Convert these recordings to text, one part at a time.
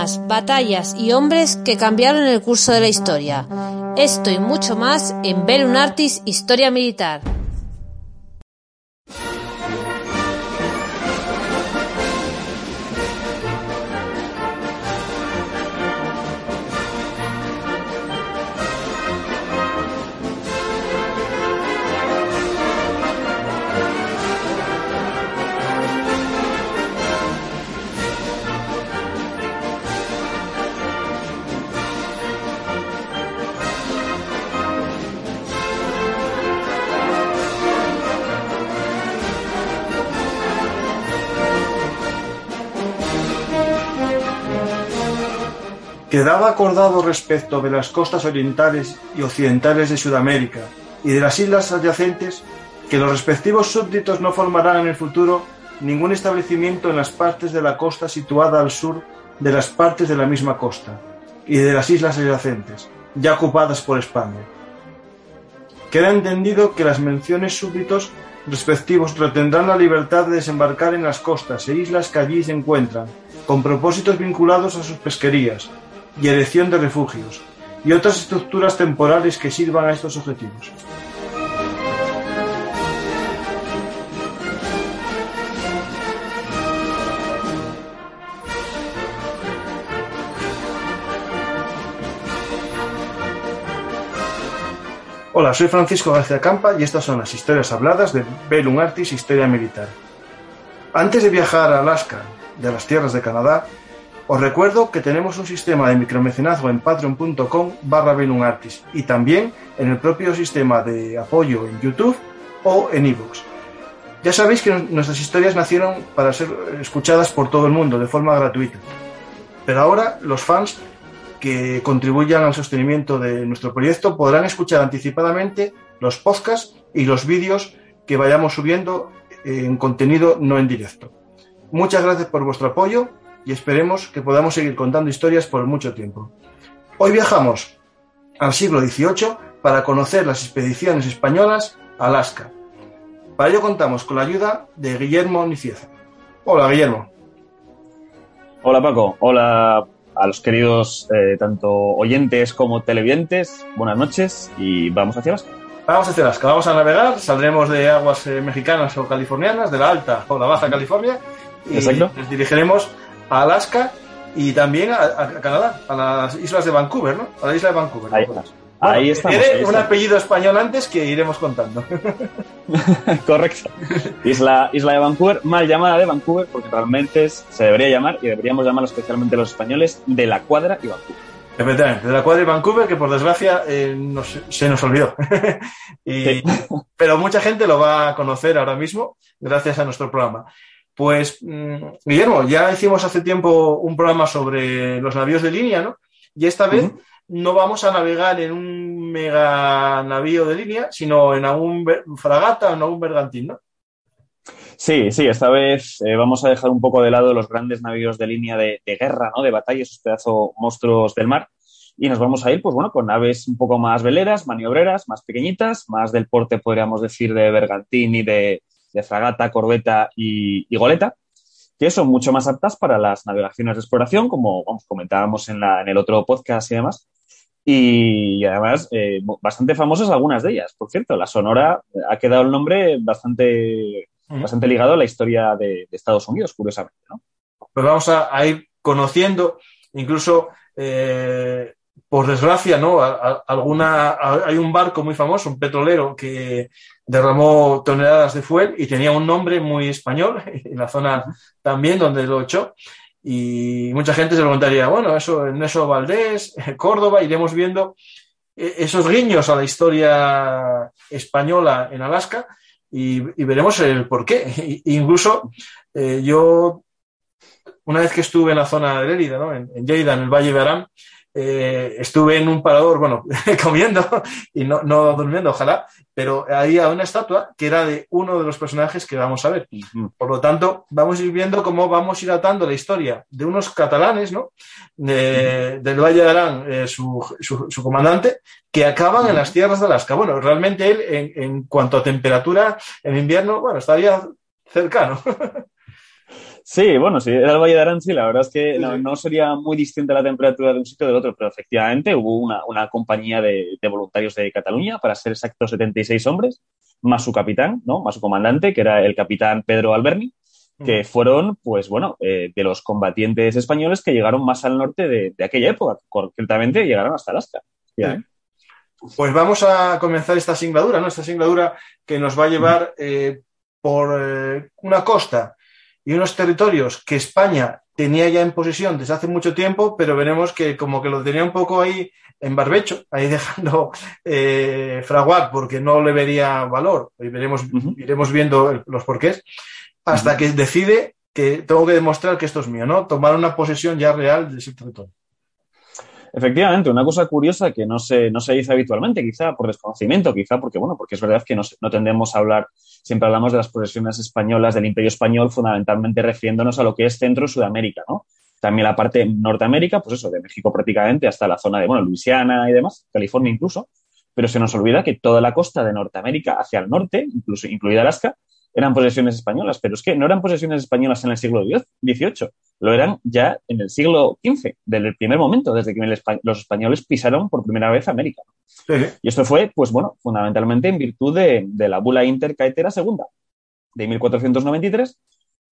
armas, batallas y hombres que cambiaron el curso de la historia. Esto y mucho más en Bellum Artis Historia Militar. Quedaba acordado respecto de las costas orientales y occidentales de Sudamérica y de las islas adyacentes que los respectivos súbditos no formarán en el futuro ningún establecimiento en las partes de la costa situada al sur de las partes de la misma costa y de las islas adyacentes, ya ocupadas por España. Queda entendido que las menciones súbditos respectivos retendrán la libertad de desembarcar en las costas e islas que allí se encuentran, con propósitos vinculados a sus pesquerías y erección de refugios, y otras estructuras temporales que sirvan a estos objetivos. Hola, soy Francisco García Campa y estas son las historias habladas de Bellum Artis Historia Militar. Antes de viajar a Alaska y a las tierras de Canadá, os recuerdo que tenemos un sistema de micromecenazgo en patreon.com/Bellum Artis y también en el propio sistema de apoyo en YouTube o en iVoox. Ya sabéis que nuestras historias nacieron para ser escuchadas por todo el mundo de forma gratuita, pero ahora los fans que contribuyan al sostenimiento de nuestro proyecto podrán escuchar anticipadamente los podcasts y los vídeos que vayamos subiendo en contenido no en directo. Muchas gracias por vuestro apoyo y esperemos que podamos seguir contando historias por mucho tiempo. Hoy viajamos al siglo XVIII para conocer las expediciones españolas a Alaska. Para ello contamos con la ayuda de Guillermo Nicieza. Hola, Guillermo. Hola, Paco. Hola a los queridos tanto oyentes como televidentes. Buenas noches y vamos hacia Alaska. Vamos hacia Alaska, vamos a navegar, saldremos de aguas mexicanas o californianas, de la alta o la baja California, y Exacto. Nos dirigiremos a Alaska y también a Canadá, a las islas de Vancouver, ¿no? A la isla de Vancouver. Ahí estamos. Tiene un apellido español antes que iremos contando. Correcto. Isla de Vancouver, mal llamada de Vancouver, porque realmente se debería llamar, y deberíamos llamarlo especialmente los españoles, de la Cuadra y Vancouver. Efectivamente, de la Cuadra y Vancouver, que por desgracia se nos olvidó. Sí. Pero mucha gente lo va a conocer ahora mismo gracias a nuestro programa. Pues, Guillermo, ya hicimos hace tiempo un programa sobre los navíos de línea, ¿no? Y esta vez no vamos a navegar en un mega navío de línea, sino en algún fragata o en algún bergantín, ¿no? Sí, esta vez vamos a dejar un poco de lado los grandes navíos de línea de guerra, ¿no? De batalla, esos pedazos monstruos del mar, y nos vamos a ir, pues bueno, con naves un poco más veleras, maniobreras, más pequeñitas, más del porte, podríamos decir, de bergantín y de fragata, corbeta y goleta, que son mucho más aptas para las navegaciones de exploración, como comentábamos en el otro podcast y demás. Y además, bastante famosas algunas de ellas. Por cierto, la Sonora ha quedado el nombre bastante ligado a la historia de Estados Unidos, curiosamente, ¿no? Pues vamos a ir conociendo, incluso, por desgracia, ¿no? Hay un barco muy famoso, un petrolero, que derramó toneladas de fuel y tenía un nombre muy español, en la zona también donde lo echó. Y mucha gente se preguntaría, bueno, eso Ernesto Valdés, Córdoba, iremos viendo esos guiños a la historia española en Alaska y veremos el por qué. Incluso yo, una vez que estuve en la zona de Lérida, ¿no? En Lleida, en el Valle de Arán, estuve en un parador, bueno, comiendo y no durmiendo, ojalá, pero había una estatua que era de uno de los personajes que vamos a ver. Por lo tanto, vamos a ir viendo cómo vamos a ir atando la historia de unos catalanes, ¿no? Del Valle de Arán, su comandante, que acaban en las tierras de Alaska. Bueno, realmente él, en cuanto a temperatura, en invierno, bueno, estaría cercano. Sí, bueno, sí, era el Valle de Arán, sí, la verdad es que Sí, no sería muy distinta la temperatura de un sitio del otro, pero efectivamente hubo una compañía de voluntarios de Cataluña, para ser exactos 76 hombres, más su capitán, ¿no? Más su comandante, que era el capitán Pedro Alberni, que fueron, pues bueno, de los combatientes españoles que llegaron más al norte de aquella época, concretamente llegaron hasta Alaska. sí. Pues vamos a comenzar esta singladura, ¿no? Esta singladura que nos va a llevar por una costa y unos territorios que España tenía ya en posesión desde hace mucho tiempo, pero veremos que como que lo tenía un poco ahí en barbecho, ahí dejando fraguar porque no le vería valor. Y iremos viendo los porqués, hasta que decide que tengo que demostrar que esto es mío, ¿no? Tomar una posesión ya real de ese territorio. Efectivamente, una cosa curiosa que no se dice habitualmente, quizá por desconocimiento, quizá porque, bueno, porque es verdad que no tendemos a hablar, siempre hablamos de las posesiones españolas del Imperio Español, fundamentalmente refiriéndonos a lo que es Centro y Sudamérica, ¿no? También la parte Norteamérica, pues eso, de México prácticamente hasta la zona de, bueno, Luisiana y demás, California incluso, pero se nos olvida que toda la costa de Norteamérica hacia el norte, incluso incluida Alaska, eran posesiones españolas, pero es que no eran posesiones españolas en el siglo XVIII, lo eran ya en el siglo XV, desde el primer momento, desde que los españoles pisaron por primera vez América. Sí. Y esto fue, pues bueno, fundamentalmente en virtud de la bula Inter Caetera II de 1493,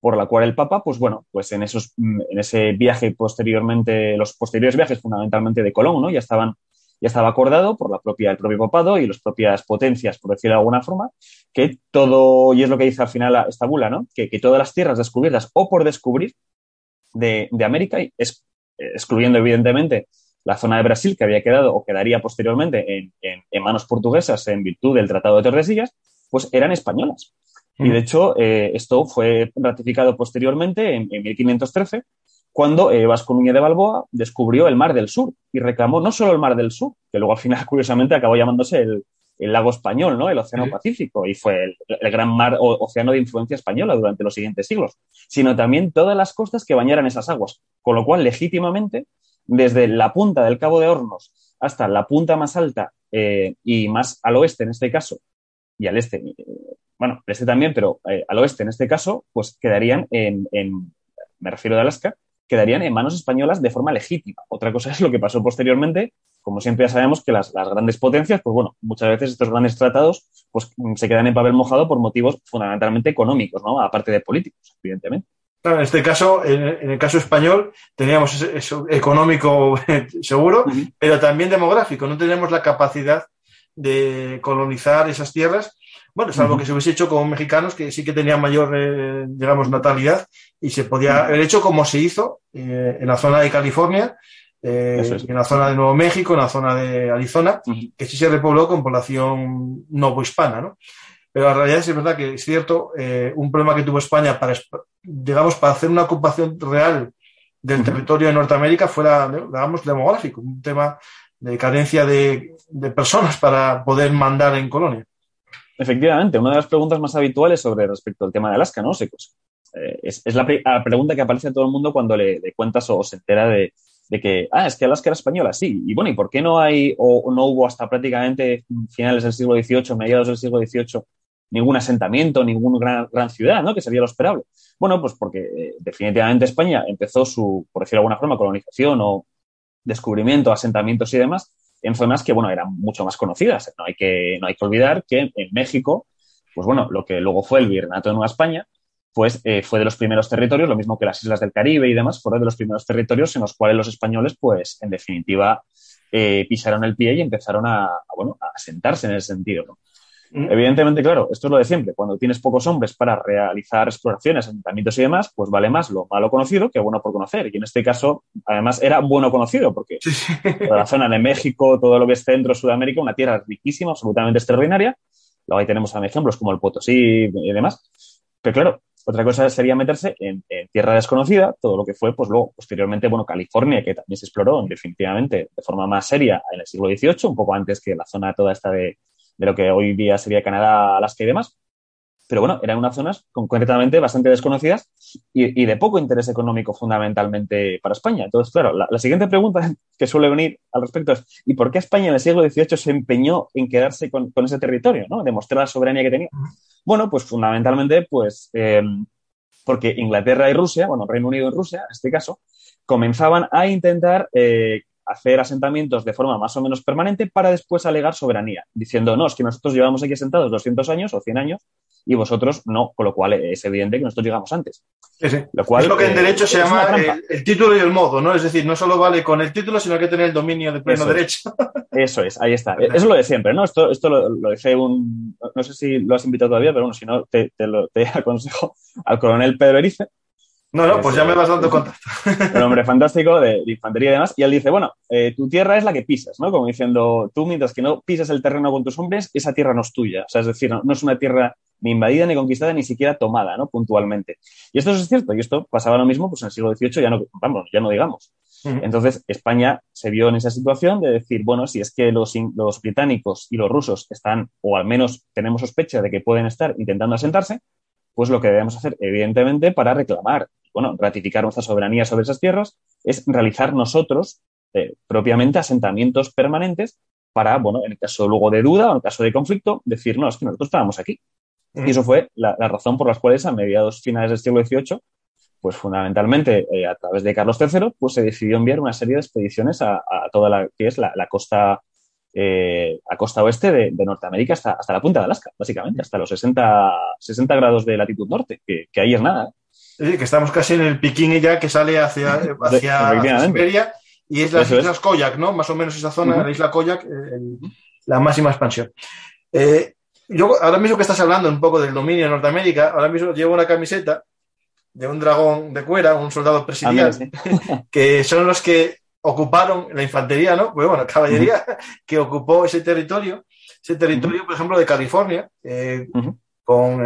por la cual el Papa, pues bueno, pues en ese viaje posteriormente, los posteriores viajes fundamentalmente de Colón, ¿no? Ya estaba acordado por el propio papado y las propias potencias, por decirlo de alguna forma, que todo, y es lo que dice al final esta bula, ¿no? Que todas las tierras descubiertas o por descubrir de América, excluyendo evidentemente la zona de Brasil, que había quedado o quedaría posteriormente en manos portuguesas en virtud del Tratado de Tordesillas, pues eran españolas. Y de hecho, esto fue ratificado posteriormente en 1513, cuando Vasco Núñez de Balboa descubrió el Mar del Sur y reclamó no solo el Mar del Sur, que luego al final, curiosamente, acabó llamándose el lago español, ¿no? El Océano Pacífico, y fue el gran mar o océano de influencia española durante los siguientes siglos, sino también todas las costas que bañaran esas aguas, con lo cual, legítimamente, desde la punta del Cabo de Hornos hasta la punta más alta y más al oeste, en este caso, y al este, bueno, al este también, pero al oeste, en este caso, pues quedarían me refiero de Alaska, quedarían en manos españolas de forma legítima. Otra cosa es lo que pasó posteriormente. Como siempre ya sabemos que las grandes potencias, pues bueno, muchas veces estos grandes tratados pues se quedan en papel mojado por motivos fundamentalmente económicos, ¿no? Aparte de políticos, evidentemente. Claro, en este caso, en el caso español, teníamos eso económico seguro, pero también demográfico. No teníamos la capacidad de colonizar esas tierras. Bueno, salvo que se hubiese hecho con mexicanos que sí que tenían mayor, digamos, natalidad y se podía haber hecho como se hizo en la zona de California, en la zona de Nuevo México, en la zona de Arizona, que sí se repobló con población novohispana, ¿no? Pero la realidad es verdad que es cierto, un problema que tuvo España para hacer una ocupación real del territorio de Norteamérica fuera, digamos, demográfico, un tema de carencia de personas para poder mandar en colonia. Efectivamente, una de las preguntas más habituales respecto al tema de Alaska, ¿no? Es la pregunta que aparece a todo el mundo cuando le cuentas o se entera de que, es que Alaska era española, sí. Y bueno, ¿y por qué no hay o no hubo hasta prácticamente finales del siglo XVIII, mediados del siglo XVIII, ningún asentamiento, ninguna gran ciudad, ¿no? Que sería lo esperable. Bueno, pues porque definitivamente España empezó por decirlo de alguna forma, colonización o descubrimiento, asentamientos y demás, en zonas que, bueno, eran mucho más conocidas. No hay que olvidar que en México, pues bueno, lo que luego fue el Virreinato de Nueva España, pues fue de los primeros territorios, lo mismo que las islas del Caribe y demás, fueron de los primeros territorios en los cuales los españoles, pues, en definitiva, pisaron el pie y empezaron a asentarse en ese sentido, ¿no? Evidentemente, claro, esto es lo de siempre. Cuando tienes pocos hombres para realizar exploraciones, asentamientos y demás, pues vale más lo malo conocido que bueno por conocer. Y en este caso, además, era bueno conocido porque toda la zona de México, todo lo que es Centro, Sudamérica, una tierra riquísima, absolutamente extraordinaria. Luego ahí tenemos ejemplos como el Potosí y demás. Pero claro, otra cosa sería meterse en tierra desconocida, todo lo que fue, pues luego, posteriormente, bueno, California, que también se exploró definitivamente de forma más seria en el siglo XVIII, un poco antes que la zona toda esta de lo que hoy día sería Canadá, Alaska y demás. Pero bueno, eran unas zonas concretamente bastante desconocidas y de poco interés económico fundamentalmente para España. Entonces, claro, la siguiente pregunta que suele venir al respecto es ¿y por qué España en el siglo XVIII se empeñó en quedarse con ese territorio, ¿no? Demostrar la soberanía que tenía. Bueno, pues fundamentalmente, pues porque Inglaterra y Rusia, bueno, Reino Unido y Rusia, en este caso, comenzaban a intentar hacer asentamientos de forma más o menos permanente para después alegar soberanía, diciendo, no, es que nosotros llevamos aquí asentados 200 años o 100 años y vosotros no, con lo cual es evidente que nosotros llegamos antes. Sí, sí. Lo cual, es lo que en derecho se llama el título y el modo, ¿no? Es decir, no solo vale con el título, sino que tener el dominio de pleno derecho. Eso es, ahí está. Eso es lo de siempre, ¿no? Esto lo dice no sé si lo has invitado todavía, pero bueno, si no, te aconsejo al coronel Pedro Erice. No, pues ya me vas dando contacto. Un hombre fantástico de infantería y demás. Y él dice, bueno, tu tierra es la que pisas, ¿no? Como diciendo, tú mientras que no pisas el terreno con tus hombres, esa tierra no es tuya. O sea, es decir, no es una tierra ni invadida, ni conquistada, ni siquiera tomada, ¿no? Puntualmente. Y esto es cierto. Y esto pasaba lo mismo, pues en el siglo XVIII ya no digamos. Entonces, España se vio en esa situación de decir, bueno, si es que los británicos y los rusos están, o al menos tenemos sospecha de que pueden estar intentando asentarse, pues lo que debemos hacer, evidentemente, para reclamar, bueno, ratificar nuestra soberanía sobre esas tierras, es realizar nosotros propiamente asentamientos permanentes para, bueno, en el caso luego de duda o en el caso de conflicto, decir, no, es que nosotros estábamos aquí. Y eso fue la razón por las cuales a mediados finales del siglo XVIII, pues fundamentalmente a través de Carlos III, pues se decidió enviar una serie de expediciones a toda la que es la costa oeste de Norteamérica hasta la punta de Alaska, básicamente, hasta los 60 grados de latitud norte, que ahí es nada. Sí, que estamos casi en el Pekín ya que sale hacia Siberia, y es las Islas Koyak, ¿no? Más o menos esa zona, la isla Koyak, la máxima expansión. Yo, ahora mismo que estás hablando un poco del dominio de Norteamérica, ahora mismo llevo una camiseta de un dragón de cuera, un soldado presidial, que son los que ocuparon la infantería, ¿no? Pues bueno, caballería que ocupó ese territorio, por ejemplo, de California, con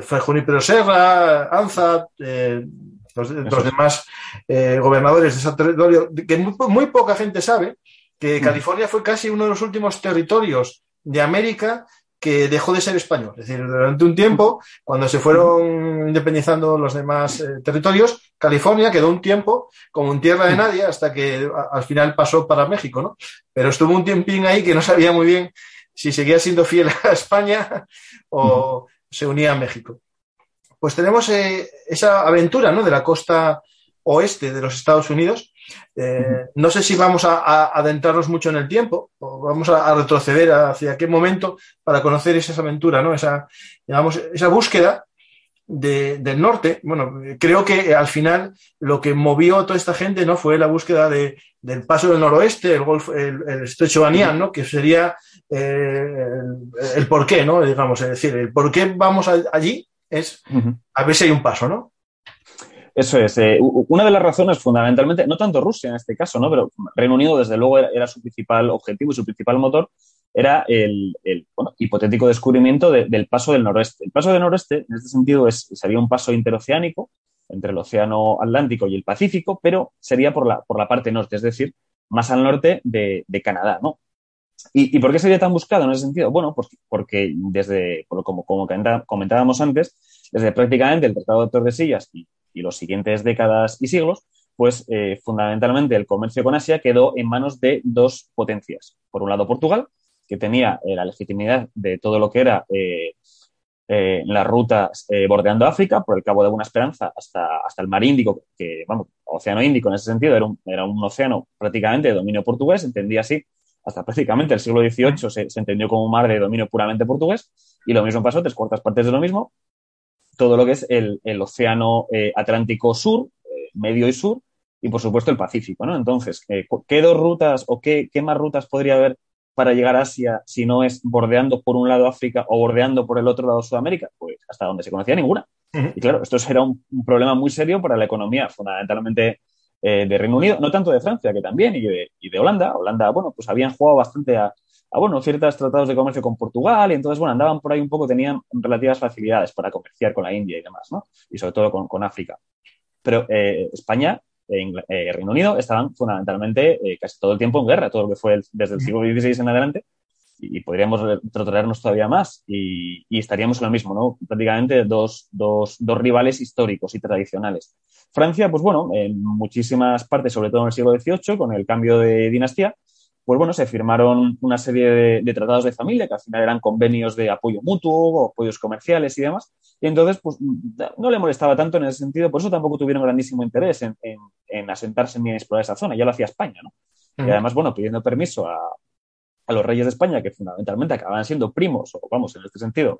Fray Junípero Serra, Anza, los demás gobernadores de ese territorio, que muy poca gente sabe que California fue casi uno de los últimos territorios de América que dejó de ser español. Es decir, durante un tiempo, cuando se fueron independizando los demás territorios, California quedó un tiempo como en tierra de nadie hasta que al final pasó para México, ¿no? Pero estuvo un tiempín ahí que no sabía muy bien si seguía siendo fiel a España o se unía a México. Pues tenemos esa aventura, ¿no?, de la costa oeste de los Estados Unidos. No sé si vamos a adentrarnos mucho en el tiempo o vamos a retroceder hacia qué momento para conocer esa aventura, ¿no? Esa búsqueda del norte. Bueno, creo que al final lo que movió a toda esta gente, ¿no?, fue la búsqueda del paso del noroeste, el estrecho de Anian, ¿no?, que sería el porqué, ¿no? Digamos, es decir, el por qué vamos allí es a ver si hay un paso, ¿no? Eso es. Una de las razones, fundamentalmente, no tanto Rusia en este caso, ¿no?, pero Reino Unido, desde luego, era su principal objetivo y su principal motor, era el hipotético descubrimiento del paso del noroeste. El paso del noroeste, en este sentido, sería un paso interoceánico entre el Océano Atlántico y el Pacífico, pero sería por la parte norte, es decir, más al norte de Canadá, ¿no? ¿Y por qué sería tan buscado en ese sentido? Bueno, porque como comentábamos antes, desde prácticamente el Tratado de Tordesillas y los siguientes décadas y siglos, pues fundamentalmente el comercio con Asia quedó en manos de dos potencias. Por un lado, Portugal, que tenía la legitimidad de todo lo que era las rutas bordeando África, por el Cabo de Buena Esperanza hasta el Mar Índico, que, Océano Índico en ese sentido era un océano prácticamente de dominio portugués, entendía así. Hasta prácticamente el siglo XVIII se entendió como un mar de dominio puramente portugués, y lo mismo pasó, 3/4 partes de lo mismo, todo lo que es el océano Atlántico Sur, medio y sur, y por supuesto el Pacífico, ¿no? Entonces, ¿qué dos rutas o qué más rutas podría haber para llegar a Asia si no es bordeando por un lado África o bordeando por el otro lado Sudamérica? Pues hasta donde se conocía ninguna. Y claro, esto era un problema muy serio para la economía, fundamentalmente de Reino Unido, no tanto de Francia, que también, y de Holanda. Holanda, bueno, pues habían jugado bastante a ciertos tratados de comercio con Portugal, y entonces, bueno, andaban por ahí un poco, tenían relativas facilidades para comerciar con la India y demás, ¿no? Y sobre todo con África. Pero España, Reino Unido, estaban fundamentalmente casi todo el tiempo en guerra, todo lo que fue desde el siglo XVI en adelante, y podríamos retrotraernos todavía más, y estaríamos en lo mismo, ¿no? Prácticamente dos rivales históricos y tradicionales. Francia, pues bueno, en muchísimas partes, sobre todo en el siglo XVIII, con el cambio de dinastía, pues bueno, se firmaron una serie de tratados de familia, que al final eran convenios de apoyo mutuo, o apoyos comerciales y demás, y entonces pues no le molestaba tanto en ese sentido, por eso tampoco tuvieron grandísimo interés en asentarse ni en explorar esa zona, ya lo hacía España, ¿no? Y además, bueno, pidiendo permiso a los reyes de España, que fundamentalmente acababan siendo primos, o vamos, en este sentido,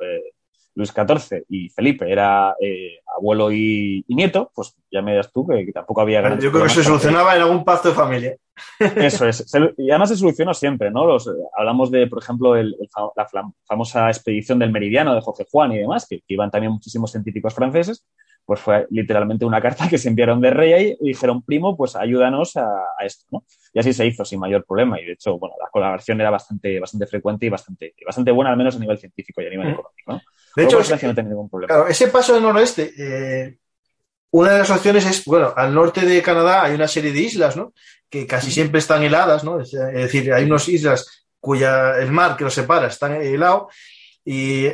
Luis XIV y Felipe era abuelo y nieto, pues ya me das tú que tampoco había grandes Yo creo que se problemas solucionaba en algún pacto de familia. Eso es. Y además se solucionó siempre, ¿no? Hablamos de, por ejemplo, la famosa expedición del Meridiano de Jorge Juan y demás, que iban también muchísimos científicos franceses, pues fue literalmente una carta que se enviaron de rey ahí y dijeron, primo, pues ayúdanos a esto, ¿no? Y así se hizo sin mayor problema. Y de hecho, bueno, la colaboración era bastante frecuente y bastante buena, al menos a nivel científico y a nivel económico, ¿no? De hecho, no tenía ningún problema. Claro, ese paso del noroeste, una de las opciones es, bueno, al norte de Canadá hay una serie de islas, ¿no? Que casi siempre están heladas, ¿no? Es decir, hay unas islas el mar que los separa está helado, y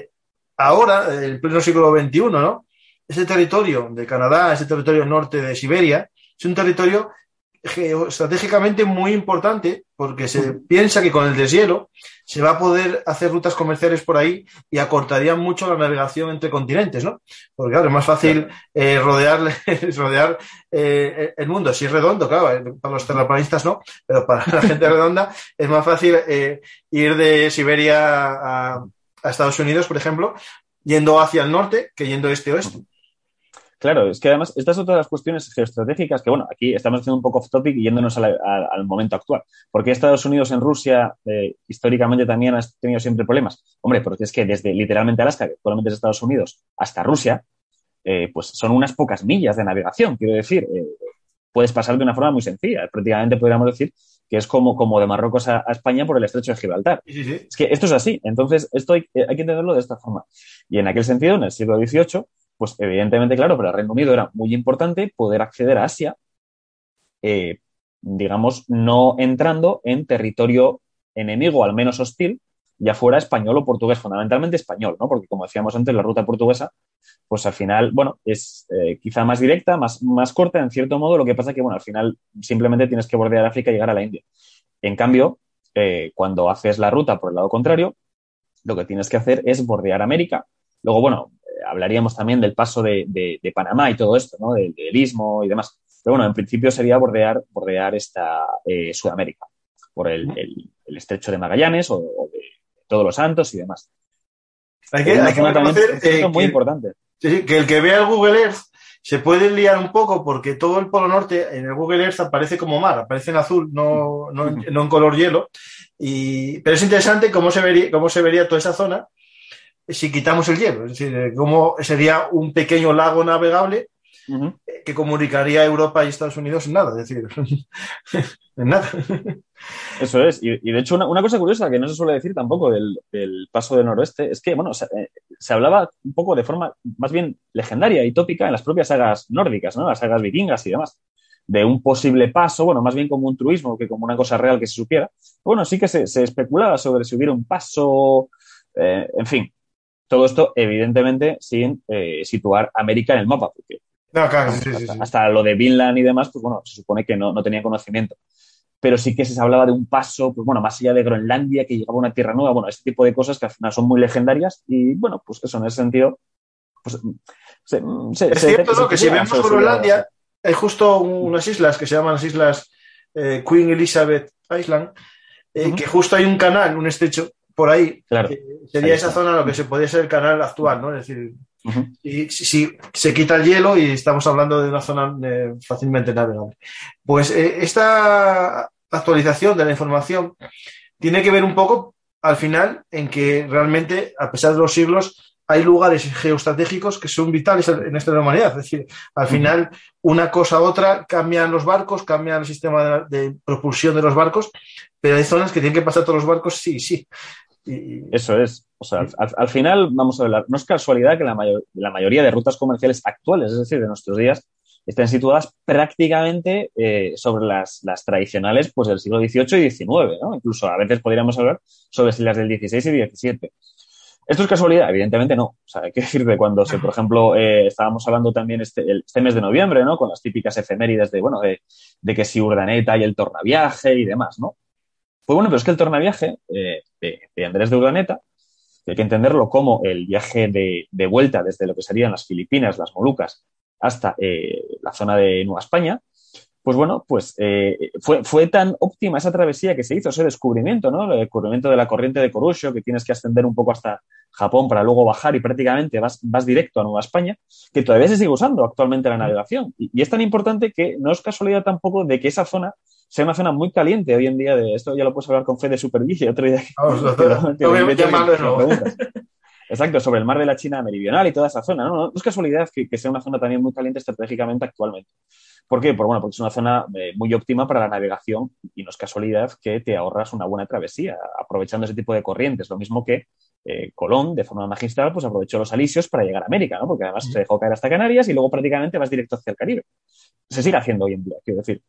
ahora, en pleno siglo XXI, ¿no? Ese territorio de Canadá, ese territorio norte de Siberia, es un territorio geoestratégicamente muy importante porque se piensa que con el deshielo se va a poder hacer rutas comerciales por ahí y acortarían mucho la navegación entre continentes, ¿no? Porque claro, es más fácil rodear el mundo. Si es redondo, claro, para los terraplanistas no, pero para la gente redonda es más fácil ir de Siberia a Estados Unidos, por ejemplo, yendo hacia el norte que yendo este-oeste. Claro, es que además estas son todas las cuestiones geoestratégicas que, bueno, aquí estamos haciendo un poco off topic y yéndonos al momento actual. ¿Por qué Estados Unidos en Rusia históricamente también ha tenido siempre problemas? Hombre, porque es que desde literalmente Alaska, que actualmente es Estados Unidos, hasta Rusia, pues son unas pocas millas de navegación. Quiero decir, puedes pasar de una forma muy sencilla. Prácticamente podríamos decir que es como de Marruecos a España por el estrecho de Gibraltar. Sí. Es que esto es así. Entonces, esto hay que entenderlo de esta forma. Y en aquel sentido, en el siglo XVIII, pues evidentemente, claro, para el Reino Unido era muy importante poder acceder a Asia, digamos, no entrando en territorio enemigo, al menos hostil, ya fuera español o portugués, fundamentalmente español, ¿no? Porque, como decíamos antes, la ruta portuguesa, pues al final, bueno, es quizá más directa, más corta, en cierto modo, lo que pasa que, bueno, al final simplemente tienes que bordear África y llegar a la India. En cambio, cuando haces la ruta por el lado contrario, lo que tienes que hacer es bordear América. Luego, bueno, hablaríamos también del paso de Panamá y todo esto, ¿no? Del istmo y demás. Pero bueno, en principio sería bordear esta Sudamérica por el estrecho de Magallanes o de Todos los Santos y demás. Hay que reconocer es muy importante. Sí, que el que vea el Google Earth se puede liar un poco porque todo el Polo Norte en el Google Earth aparece como mar, aparece en azul, no en color hielo. Pero es interesante cómo se vería toda esa zona si quitamos el hielo, es decir, cómo sería un pequeño lago navegable que comunicaría a Europa y Estados Unidos en nada, es decir, en nada. Eso es, y de hecho una cosa curiosa que no se suele decir tampoco del paso del noroeste es que, bueno, se hablaba un poco de forma más bien legendaria y tópica en las propias sagas nórdicas, ¿no? Las sagas vikingas y demás, de un posible paso, bueno, más bien como un truismo que como una cosa real que se supiera. Bueno, sí que se especulaba sobre si hubiera un paso, en fin. Todo esto, evidentemente, sin situar América en el mapa, porque no, claro, hasta lo de Vinland y demás, pues bueno, se supone que no tenía conocimiento. Pero sí que se hablaba de un paso, pues bueno, más allá de Groenlandia, que llegaba a una tierra nueva, bueno, este tipo de cosas que al final son muy legendarias y, bueno, pues eso, en ese sentido, pues... es cierto, ¿no? Que si vemos Groenlandia, hay justo unas islas que se llaman las islas Queen Elizabeth Island, que justo hay un canal, un estrecho, por ahí, claro, sería esa zona lo que se podría ser el canal actual, ¿no? Es decir, si se quita el hielo y estamos hablando de una zona fácilmente navegable. Pues esta actualización de la información tiene que ver un poco, al final, en que realmente, a pesar de los siglos, hay lugares geoestratégicos que son vitales en esta humanidad. Es decir, al final, una cosa u otra, cambian los barcos, cambian el sistema de propulsión de los barcos, pero hay zonas que tienen que pasar todos los barcos sí. Eso es. O sea, al final, vamos a hablar, no es casualidad que la mayoría de rutas comerciales actuales, es decir, de nuestros días, estén situadas prácticamente sobre las tradicionales pues del siglo XVIII y XIX, ¿no? Incluso a veces podríamos hablar sobre las del XVI y XVII. ¿Esto es casualidad? Evidentemente no. O sea, hay que decir de cuando, por ejemplo, estábamos hablando también este mes de noviembre, ¿no? Con las típicas efemérides de que si Urdaneta y el tornaviaje y demás, ¿no? Pues bueno, pero es que el tornaviaje de Andrés de Urdaneta que hay que entenderlo como el viaje de vuelta desde lo que serían las Filipinas, las Molucas, hasta la zona de Nueva España, pues bueno, pues fue tan óptima esa travesía que se hizo, ese descubrimiento, ¿no? El descubrimiento de la corriente de Kuroshio, que tienes que ascender un poco hasta Japón para luego bajar y prácticamente vas directo a Nueva España, que todavía se sigue usando actualmente la navegación. Y es tan importante que no es casualidad tampoco de que esa zona sea una zona muy caliente hoy en día. De esto ya lo puedes hablar con Fede Supervigie otro día. Exacto, sobre el mar de la China meridional y toda esa zona. No es casualidad que sea una zona también muy caliente estratégicamente actualmente. ¿Por qué? Bueno, porque es una zona muy óptima para la navegación y no es casualidad que te ahorras una buena travesía aprovechando ese tipo de corrientes. Lo mismo que Colón, de forma magistral, pues aprovechó los alisios para llegar a América, ¿no? Porque además se dejó caer hasta Canarias y luego prácticamente vas directo hacia el Caribe. Se sigue haciendo hoy en día, quiero decir.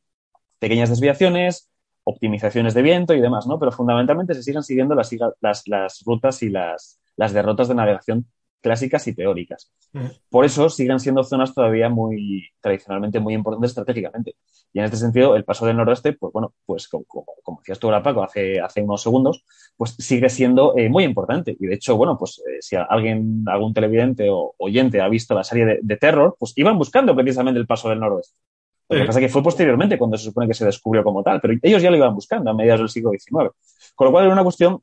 Pequeñas desviaciones, optimizaciones de viento y demás, ¿no? Pero fundamentalmente se siguen siguiendo las rutas y las derrotas de navegación clásicas y teóricas. Por eso siguen siendo zonas todavía tradicionalmente muy importantes estratégicamente. Y en este sentido, el paso del noroeste, pues bueno, pues como decías tú ahora, Paco, hace unos segundos, pues sigue siendo muy importante. Y de hecho, bueno, pues si algún televidente o oyente ha visto la serie de Terror, pues iban buscando precisamente el paso del noroeste. Lo que pasa es que fue posteriormente cuando se supone que se descubrió como tal, pero ellos ya lo iban buscando a mediados del siglo XIX. Con lo cual era una cuestión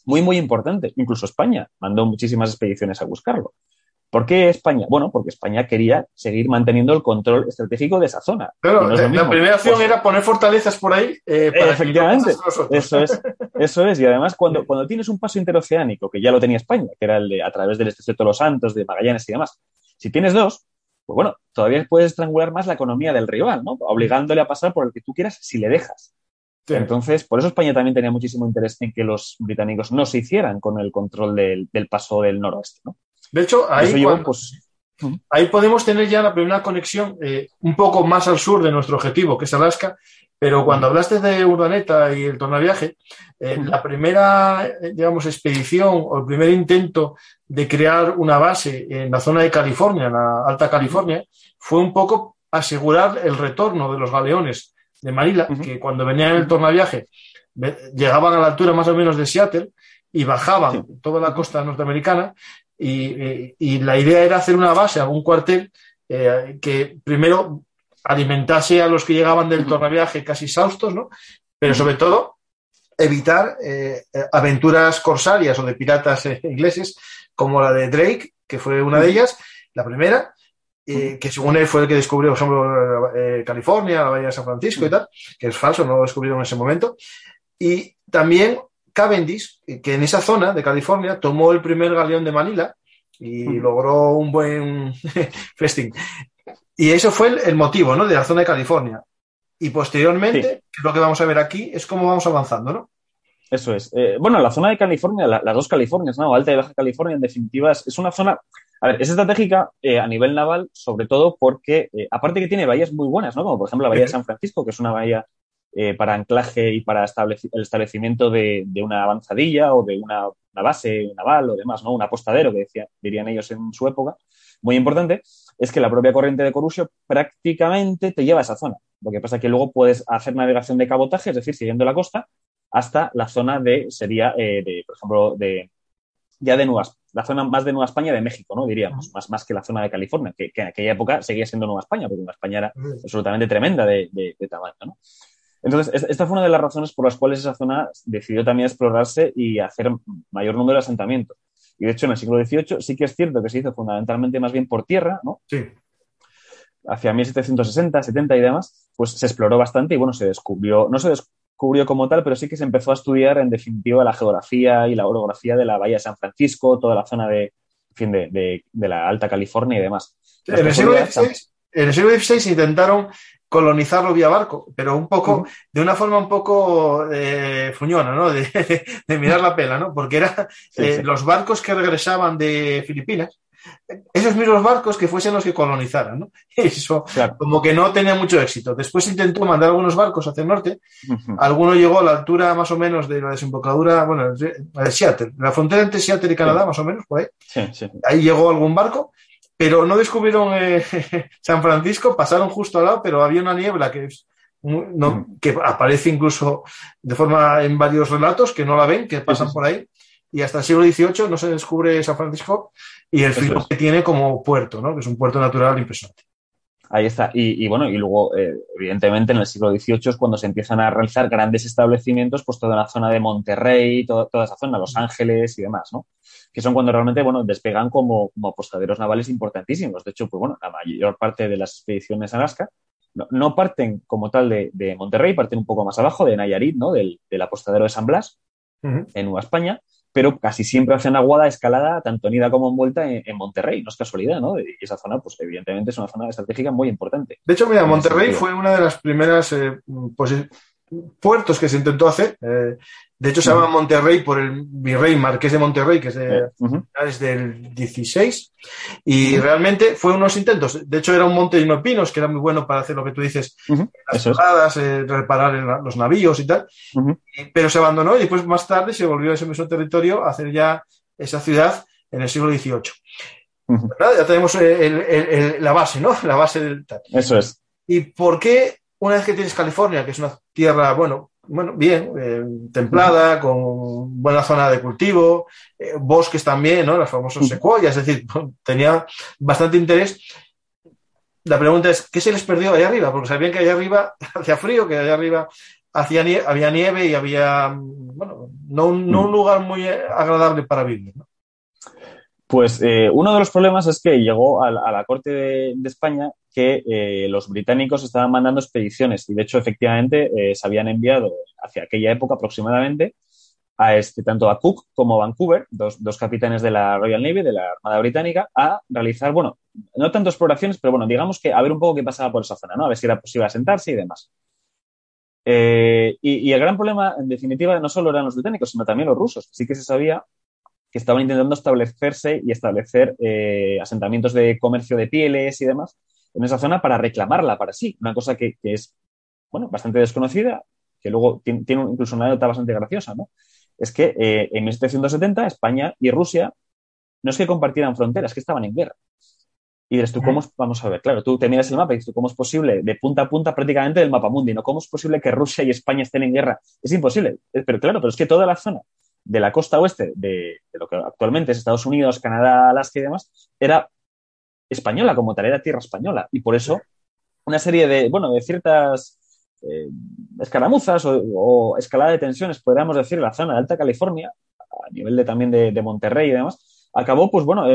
muy, muy importante. Incluso España mandó muchísimas expediciones a buscarlo. ¿Por qué España? Bueno, porque España quería seguir manteniendo el control estratégico de esa zona. Claro, la primera acción era poner fortalezas por ahí. Para efectivamente, eso es. Y además, cuando tienes un paso interoceánico, que ya lo tenía España, que era el de a través del Estrecho de los Santos, de Magallanes y demás, si tienes dos, pues bueno, todavía puedes estrangular más la economía del rival, ¿no? Obligándole a pasar por el que tú quieras si le dejas. Sí. Entonces, por eso España también tenía muchísimo interés en que los británicos no se hicieran con el control del paso del noroeste, ¿no? De hecho, ahí podemos tener ya la primera conexión un poco más al sur de nuestro objetivo, que es Alaska, pero cuando hablaste de Urdaneta y el tornaviaje, la primera, digamos, expedición o el primer intento de crear una base en la zona de California, en la Alta California, fue un poco asegurar el retorno de los galeones de Manila, que cuando venían en el tornaviaje llegaban a la altura más o menos de Seattle y bajaban toda la costa norteamericana y la idea era hacer una base, algún cuartel que primero alimentase a los que llegaban del tornaviaje casi exhaustos, ¿no? Pero sobre todo evitar aventuras corsarias o de piratas ingleses como la de Drake, que fue una de ellas, la primera, que según él fue el que descubrió, por ejemplo, California, la bahía de San Francisco y tal, que es falso, no lo descubrieron en ese momento. Y también Cavendish, que en esa zona de California tomó el primer galeón de Manila y logró un buen festín. Y eso fue el motivo, ¿no?, de la zona de California. Y posteriormente, que es lo que vamos a ver aquí, es cómo vamos avanzando, ¿no? Eso es. Bueno, la zona de California, las dos Californias, ¿no?, Alta y Baja California, en definitiva, es una zona... A ver, es estratégica a nivel naval, sobre todo porque, aparte que tiene bahías muy buenas, ¿no?, como por ejemplo la bahía de San Francisco, que es una bahía para anclaje y para el establecimiento de una avanzadilla o de una base naval o demás, ¿no?, un apostadero, que dirían ellos en su época, muy importante, es que la propia corriente de Kuroshio prácticamente te lleva a esa zona. Lo que pasa es que luego puedes hacer navegación de cabotaje, es decir, siguiendo la costa, hasta la zona por ejemplo, la zona más de Nueva España de México, ¿no?, diríamos, más que la zona de California, que en aquella época seguía siendo Nueva España, porque Nueva España era absolutamente tremenda de tamaño, ¿no? Entonces, esta fue una de las razones por las cuales esa zona decidió también explorarse y hacer mayor número de asentamientos. Y de hecho, en el siglo XVIII sí que es cierto que se hizo fundamentalmente más bien por tierra, ¿no? Sí. Hacia 1760, 70 y demás, pues se exploró bastante y bueno, no se descubrió como tal, pero sí que se empezó a estudiar en definitiva la geografía y la orografía de la bahía de San Francisco, toda la zona de la Alta California y demás. En el siglo XVI intentaron colonizarlo vía barco, pero un poco, de una forma un poco fuñona, ¿no? De mirar la pela, ¿no? Porque era los barcos que regresaban de Filipinas, esos mismos barcos que fuesen los que colonizaran, ¿no? Eso, como que no tenía mucho éxito. Después intentó mandar algunos barcos hacia el norte, alguno llegó a la altura más o menos de la desembocadura, bueno, de Seattle, la frontera entre Seattle y Canadá, más o menos, por ahí. Ahí llegó algún barco, pero no descubrieron San Francisco, pasaron justo al lado, pero había una niebla que aparece incluso de forma en varios relatos, que no la ven, que pasan por ahí, y hasta el siglo XVIII no se descubre San Francisco y el filo que tiene como puerto, ¿no? Que es un puerto natural impresionante. Ahí está. Y bueno, y luego, evidentemente, en el siglo XVIII es cuando se empiezan a realizar grandes establecimientos, pues toda la zona de Monterrey, toda esa zona, Los Ángeles y demás, ¿no? Que son cuando realmente, bueno, despegan como apostaderos navales importantísimos. De hecho, pues bueno, la mayor parte de las expediciones a Alaska no parten como tal de Monterrey, parten un poco más abajo, de Nayarit, ¿no? Del apostadero de San Blas, en Nueva España, pero casi siempre hacen aguada, escalada, tanto en ida como en vuelta en Monterrey. No es casualidad, ¿no? Y esa zona, pues evidentemente es una zona estratégica muy importante. De hecho, mira, Monterrey fue una de las primeras puertos que se intentó hacer. De hecho, se llama Monterrey por el virrey Marqués de Monterrey, que es del 16. Y realmente fue unos intentos. De hecho, era un monte lleno de pinos, que era muy bueno para hacer lo que tú dices, las paradas, reparar los navíos y tal. Pero se abandonó y después, más tarde, se volvió a ese mismo territorio a hacer ya esa ciudad en el siglo XVIII. Pues nada, ya tenemos la base, ¿no? La base del tal. Eso es. ¿Y por qué una vez que tienes California, que es una tierra, bueno, bien, templada, con buena zona de cultivo, bosques también, ¿no? Las famosas secuoyas, es decir, tenía bastante interés. La pregunta es, ¿qué se les perdió allá arriba? Porque sabían que allá arriba hacía frío, que allá arriba había nieve y había, bueno, no un lugar muy agradable para vivir, ¿no? Pues uno de los problemas es que llegó a la corte de España que los británicos estaban mandando expediciones y, de hecho, efectivamente se habían enviado hacia aquella época aproximadamente tanto a Cook como a Vancouver, dos capitanes de la Royal Navy, de la Armada Británica, a realizar, bueno, no tanto exploraciones, pero bueno, digamos que a ver un poco qué pasaba por esa zona, ¿no? A ver si era posible asentarse y demás. Y el gran problema, en definitiva, no solo eran los británicos, sino también los rusos. Sí que se sabía que estaban intentando establecerse y establecer asentamientos de comercio de pieles y demás en esa zona para reclamarla para sí. Una cosa que es, bueno, bastante desconocida, que luego tiene incluso una nota bastante graciosa, ¿no? Es que en 1770 España y Rusia no es que compartieran fronteras, es que estaban en guerra. Y dices tú, vamos a ver, claro, tú te miras el mapa y dices tú, ¿cómo es posible de punta a punta prácticamente del mapamundi, ¿no? ¿Cómo es posible que Rusia y España estén en guerra? Es imposible. Pero claro, pero es que toda la zona de la costa oeste de lo que actualmente es Estados Unidos, Canadá, Alaska y demás, era española como tal, era tierra española. Y por eso una serie de ciertas escaramuzas o escalada de tensiones, podríamos decir, en la zona de Alta California, a nivel también de Monterrey y demás, acabó, pues bueno,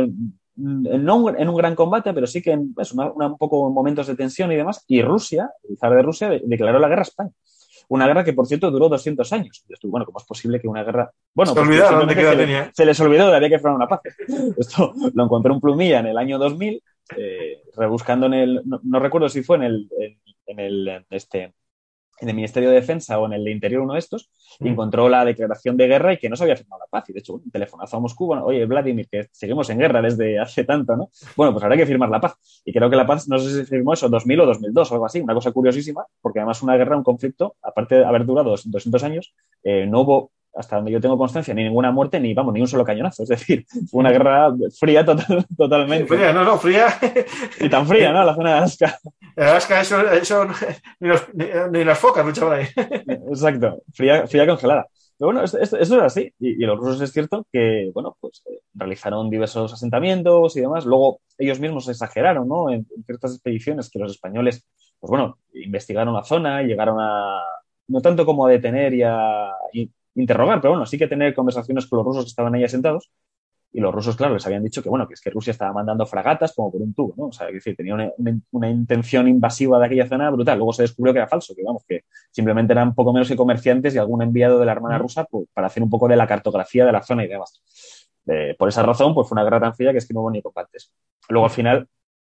no en un gran combate, pero sí que en un poco momentos de tensión y demás, y Rusia, el zar de Rusia, declaró la guerra a España. Una guerra que, por cierto, duró 200 años. Y bueno, ¿cómo es posible que una guerra... Bueno, se olvidaron de que se les olvidó de había que frenar una paz. Esto lo encontré un plumilla en el año 2000, rebuscando en el... No recuerdo si fue en el Ministerio de Defensa o en el de Interior, uno de estos, y encontró la declaración de guerra y que no se había firmado la paz. Y de hecho, un telefonazo a Moscú, bueno, oye, Vladimir, que seguimos en guerra desde hace tanto, ¿no? Bueno, pues habrá que firmar la paz. Y creo que la paz, no sé si se firmó eso, 2000 o 2002 o algo así, una cosa curiosísima, porque además una guerra, un conflicto, aparte de haber durado 200 años, no hubo, hasta donde yo tengo constancia, ni ninguna muerte, ni un solo cañonazo. Es decir, fue una guerra fría totalmente. Fría, fría. Y tan fría, ¿no? La zona de Alaska. Alaska, eso ni las focas luchaban ahí. Exacto, fría congelada. Pero bueno, esto era así. Y los rusos es cierto que, bueno, pues realizaron diversos asentamientos y demás. Luego ellos mismos exageraron, ¿no? En ciertas expediciones que los españoles, pues bueno, investigaron la zona y llegaron a, no tanto como a detener y a interrogar, pero bueno, sí que tener conversaciones con los rusos que estaban ahí asentados. Y los rusos, claro, les habían dicho que, bueno, que es que Rusia estaba mandando fragatas como por un tubo, ¿no? O sea, es decir, tenía una intención invasiva de aquella zona brutal. Luego se descubrió que era falso, que, vamos, que simplemente eran poco menos que comerciantes y algún enviado de la Armada rusa pues, para hacer un poco de la cartografía de la zona y demás. Por esa razón, pues fue una guerra tan fría que es que no hubo ni combates. Luego, al final,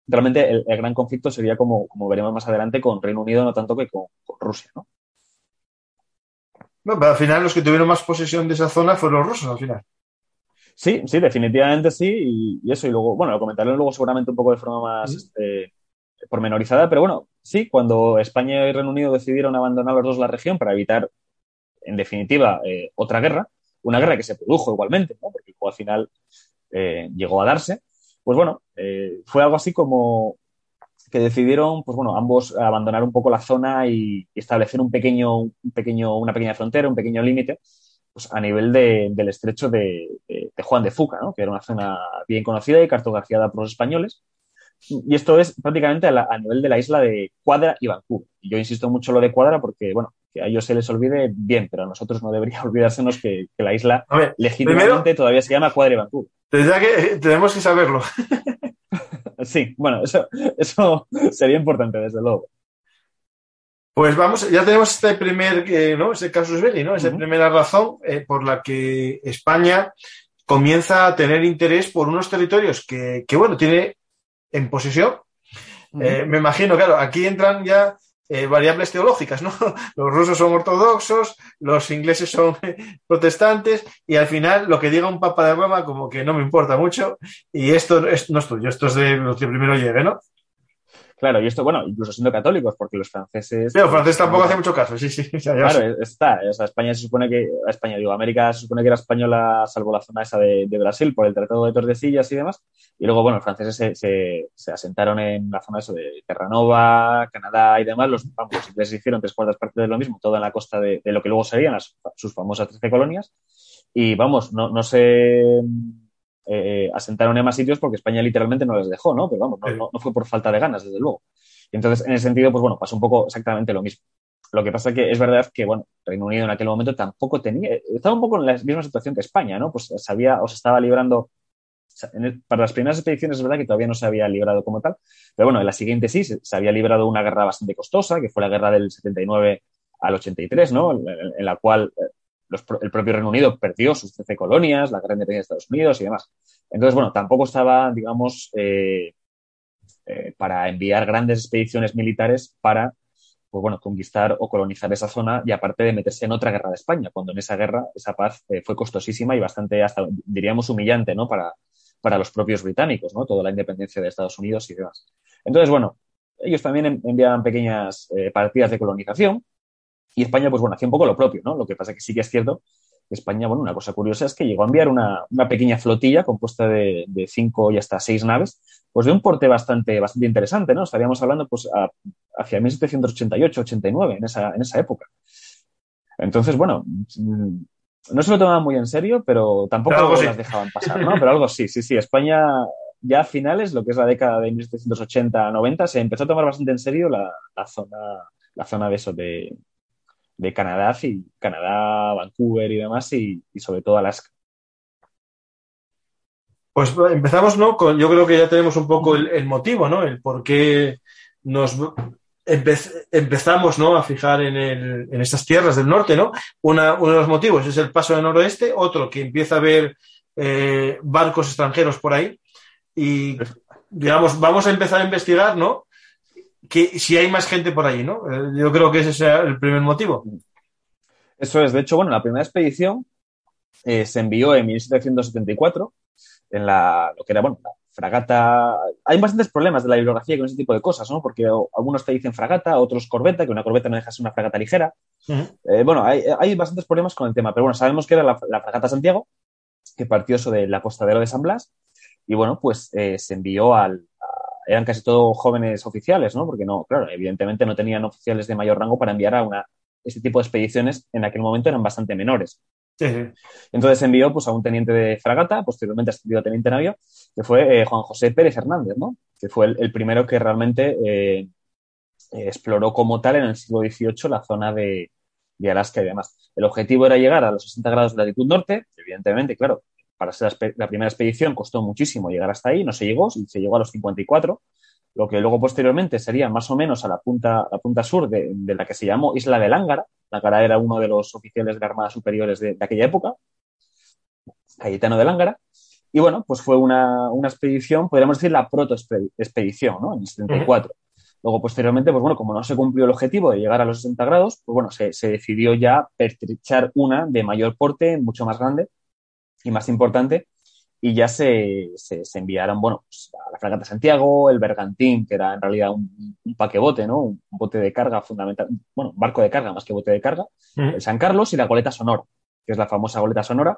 realmente el gran conflicto sería, como veremos más adelante, con Reino Unido, no tanto que con Rusia, ¿no? Bueno, pero al final los que tuvieron más posesión de esa zona fueron los rusos, al final. Sí, definitivamente sí, y eso, y luego, bueno, lo comentaré luego seguramente un poco de forma más pormenorizada, pero bueno, sí, cuando España y Reino Unido decidieron abandonar los dos la región para evitar, en definitiva, otra guerra, una guerra que se produjo igualmente, ¿no? Porque al final llegó a darse, pues bueno, fue algo así como que decidieron, pues bueno, ambos abandonar un poco la zona y establecer una pequeña frontera, un pequeño límite pues, a nivel del estrecho de Juan de Fuca, ¿no? Que era una zona bien conocida y cartografiada por los españoles. Y esto es prácticamente a nivel de la isla de Quadra y Vancouver. Y yo insisto mucho en lo de Quadra porque, bueno, que a ellos se les olvide bien, pero a nosotros no debería olvidársenos que la isla A ver, legítimamente primero, todavía se llama Quadra y Vancouver. tendría que, tenemos que saberlo. Sí, bueno, eso sería importante, desde luego. Pues vamos, ya tenemos este primer, ¿no? Ese casus belli, ¿no? Esa Uh-huh. primera razón por la que España comienza a tener interés por unos territorios que bueno, tiene en posesión. Uh-huh. Me imagino, claro, aquí entran ya variables teológicas, ¿no? Los rusos son ortodoxos, los ingleses son protestantes, y al final lo que diga un papa de Roma como que no me importa mucho, y esto no es tuyo, esto es de los que primero llegue, ¿no? Claro, y esto, bueno, incluso siendo católicos, porque los franceses... Pero pues, francés tampoco hace mucho caso, sí, sí, ya claro, sé. está. O sea, España se supone que... España, digo, América se supone que era española, salvo la zona esa de Brasil, por el Tratado de Tordesillas y demás. Y luego, bueno, los franceses se asentaron en la zona eso de Terranova, Canadá y demás. Los ingleses hicieron 3/4 partes de lo mismo, toda en la costa de lo que luego serían sus famosas 13 colonias. Y vamos, no se asentaron en más sitios porque España literalmente no les dejó, ¿no? Pero vamos, no fue por falta de ganas, desde luego. Y entonces, en ese sentido, pues bueno, pasó un poco exactamente lo mismo. Lo que pasa es que es verdad que, bueno, Reino Unido en aquel momento tampoco estaba un poco en la misma situación que España, ¿no? Pues se estaba librando, para las primeras expediciones es verdad que todavía no se había librado como tal, pero bueno, en la siguiente sí, se había librado una guerra bastante costosa, que fue la guerra del 79 al 83, ¿no? En la cual el propio Reino Unido perdió sus 13 colonias, la guerra de independencia de Estados Unidos y demás. Entonces, bueno, tampoco estaba, digamos, para enviar grandes expediciones militares para, pues bueno, conquistar o colonizar esa zona y aparte de meterse en otra guerra de España, cuando en esa guerra, esa paz fue costosísima y bastante, hasta diríamos, humillante, ¿no? Para los propios británicos, ¿no? Toda la independencia de Estados Unidos y demás. Entonces, bueno, ellos también enviaban pequeñas partidas de colonización y España, pues bueno, hacía un poco lo propio, ¿no? Lo que pasa es que sí que es cierto que España, bueno, una cosa curiosa es que llegó a enviar una pequeña flotilla compuesta de 5 y hasta 6 naves, pues de un porte bastante interesante, ¿no? Estaríamos hablando, pues, hacia 1788-89, en esa época. Entonces, bueno, no se lo tomaban muy en serio, pero tampoco Sí. las dejaban pasar, ¿no? Pero algo sí. España, ya a finales, lo que es la década de 1780-90, se empezó a tomar bastante en serio la zona de eso, de Canadá, Vancouver y demás, y sobre todo Alaska. Pues empezamos, ¿no? Yo creo que ya tenemos un poco el motivo, ¿no? El por qué nos empezamos, ¿no? A fijar en estas tierras del norte, ¿no? Uno de los motivos es el paso del noroeste, otro que empieza a haber barcos extranjeros por ahí y, digamos, vamos a empezar a investigar, ¿no? Que si hay más gente por ahí, ¿no? Yo creo que ese es el primer motivo. Eso es. De hecho, bueno, la primera expedición se envió en 1774 en lo que era, bueno, la fragata. Hay bastantes problemas de la bibliografía con ese tipo de cosas, ¿no? Porque algunos te dicen fragata, otros corbeta, que una corbeta no deja de ser una fragata ligera. Uh-huh. Bueno, hay bastantes problemas con el tema, pero bueno, sabemos que era la fragata Santiago, que partió sobre el apostadero de San Blas, y bueno, pues se envió eran casi todos jóvenes oficiales, ¿no? Porque no, claro, evidentemente no tenían oficiales de mayor rango para enviar este tipo de expediciones, en aquel momento eran bastante menores. Sí, sí. Entonces envió pues, a un teniente de fragata, posteriormente ascendido a teniente navío, que fue Juan José Pérez Hernández, ¿no? Que fue el primero que realmente exploró como tal en el siglo XVIII la zona de Alaska y demás. El objetivo era llegar a los 60 grados de latitud norte, evidentemente, claro, para ser la primera expedición costó muchísimo llegar hasta ahí, no se llegó, se llegó a los 54, lo que luego posteriormente sería más o menos a la punta sur de la que se llamó Isla de Lángara. Lángara era uno de los oficiales de la Armada superiores de aquella época, Cayetano de Lángara. Y bueno, pues fue una expedición, podríamos decir la proto-expedición, ¿no? En el 74. Luego, posteriormente, pues bueno, como no se cumplió el objetivo de llegar a los 60 grados, pues bueno, se decidió ya pertrechar una de mayor porte, mucho más grande y más importante, y ya se enviaron, bueno, pues, a la fragata Santiago, el Bergantín, que era en realidad un paquebote, ¿no? Un bote de carga fundamental, bueno, un barco de carga más que bote de carga, el San Carlos y la goleta Sonora, que es la famosa goleta Sonora,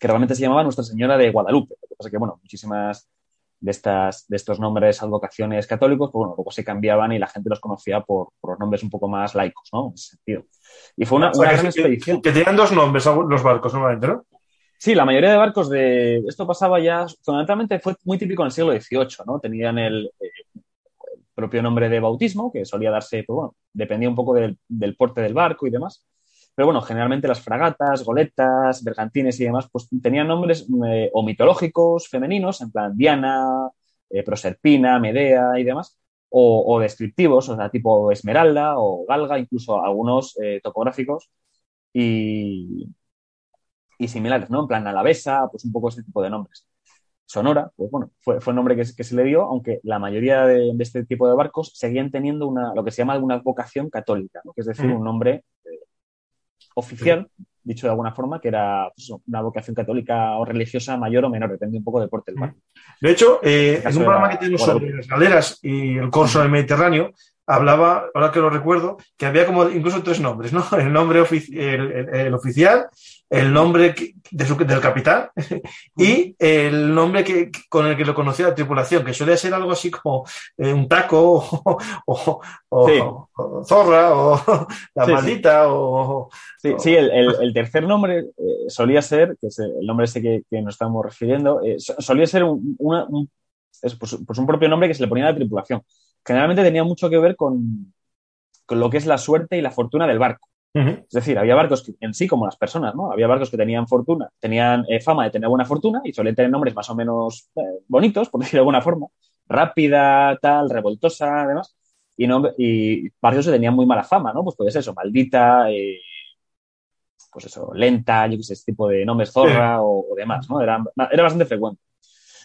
que realmente se llamaba Nuestra Señora de Guadalupe. Lo que pasa es que, bueno, muchísimas de estos nombres, advocaciones católicos, pues bueno, luego se cambiaban y la gente los conocía por los nombres un poco más laicos, ¿no? En ese sentido. Y fue una gran expedición. Que tenían dos nombres los barcos, normalmente, ¿no? Sí, la mayoría de barcos esto pasaba ya, fundamentalmente fue muy típico en el siglo XVIII, ¿no? Tenían el propio nombre de bautismo, que solía darse, pues bueno, dependía un poco del porte del barco y demás. Pero bueno, generalmente las fragatas, goletas, bergantines y demás, pues tenían nombres o mitológicos femeninos, en plan Diana, Proserpina, Medea y demás, o descriptivos, o sea, tipo Esmeralda o Galga, incluso algunos topográficos y similares, ¿no? En plan Alavesa, pues un poco ese tipo de nombres. Sonora, pues bueno, fue el nombre que se le dio, aunque la mayoría de este tipo de barcos seguían teniendo lo que se llama una vocación católica, ¿no? Que es decir, un nombre oficial, dicho de alguna forma, que era pues, una vocación católica o religiosa mayor o menor, depende un poco del porte del barco. De hecho, en un programa que tenemos sobre las galeras y el corso del Mediterráneo, hablaba, ahora que lo recuerdo, que había como incluso tres nombres, ¿no? El nombre el oficial, el nombre del capitán y el nombre con el que lo conocía la tripulación, que suele ser algo así como un taco o zorra o la maldita o... Sí, el tercer nombre solía ser, que es el nombre ese que nos estamos refiriendo, solía ser pues un propio nombre que se le ponía a la tripulación. Generalmente tenía mucho que ver con lo que es la suerte y la fortuna del barco. Es decir, había barcos que, en sí, como las personas, ¿no? Había barcos que tenían fama de tener buena fortuna y solían tener nombres más o menos bonitos, por decirlo de alguna forma. Rápida, tal, revoltosa, además. Y barcos que tenían muy mala fama, ¿no? Pues puede ser eso, maldita, pues eso, lenta, yo qué sé, ese tipo de nombres, zorra o demás, ¿no? Era bastante frecuente.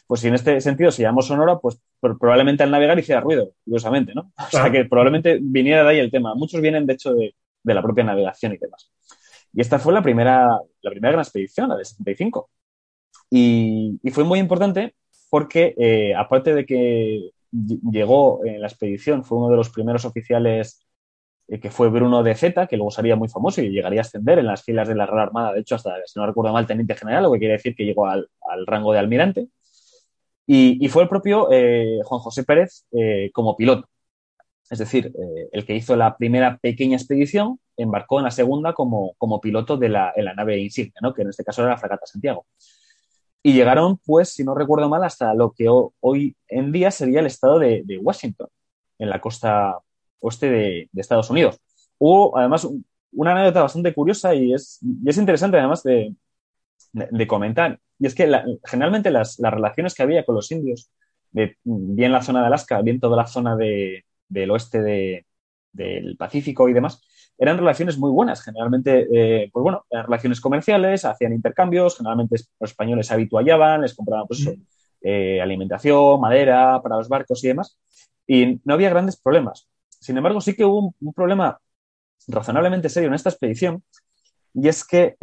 Pues si en este sentido se llamó Sonora, pues probablemente al navegar hiciera ruido, curiosamente, ¿no? O sea que probablemente viniera de ahí el tema. Muchos vienen, de hecho, de la propia navegación y demás. Y esta fue la primera gran expedición, la de 65. Y fue muy importante porque, aparte de que llegó en la expedición, fue uno de los primeros oficiales que fue Bruno de Zeta, que luego sería muy famoso y llegaría a ascender en las filas de la Real Armada, de hecho, hasta, si no recuerdo mal, teniente general, lo que quiere decir que llegó al rango de almirante. Y fue el propio Juan José Pérez como piloto. Es decir, el que hizo la primera pequeña expedición embarcó en la segunda como piloto en la nave insignia, ¿no? Que en este caso era la fragata Santiago. Y llegaron, pues, si no recuerdo mal, hasta lo que hoy en día sería el estado de Washington, en la costa oeste de Estados Unidos. Hubo, además, una anécdota bastante curiosa y es interesante, además, de comentar. Y es que generalmente las relaciones que había con los indios, bien la zona de Alaska, bien toda la zona del oeste del Pacífico y demás, eran relaciones muy buenas. Generalmente, pues bueno, eran relaciones comerciales, hacían intercambios, generalmente los españoles habituallaban, les compraban pues, alimentación, madera para los barcos y demás, y no había grandes problemas. Sin embargo, sí que hubo un problema razonablemente serio en esta expedición, y es que,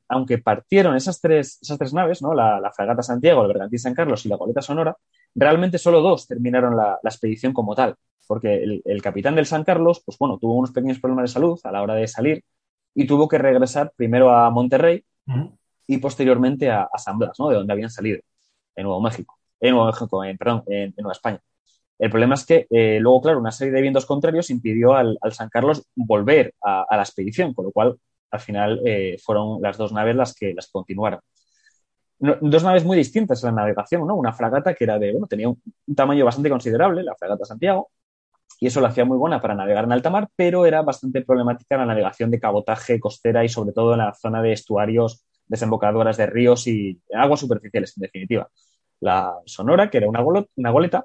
aunque partieron esas tres naves, ¿no? La fragata Santiago, el bergantín San Carlos y la goleta Sonora, realmente solo dos terminaron la expedición como tal, porque el capitán del San Carlos, pues bueno, tuvo unos pequeños problemas de salud a la hora de salir y tuvo que regresar primero a Monterrey y posteriormente a San Blas, ¿no? De donde habían salido, en Nueva España. El problema es que luego, claro, una serie de vientos contrarios impidió al San Carlos volver a la expedición, con lo cual al final fueron las dos naves las que continuaron. Dos naves muy distintas en la navegación, ¿no? Una fragata que tenía un tamaño bastante considerable, la fragata Santiago, y eso la hacía muy buena para navegar en alta mar, pero era bastante problemática en la navegación de cabotaje costera y sobre todo en la zona de estuarios, desembocadoras de ríos y aguas superficiales, en definitiva. La Sonora, que era una goleta,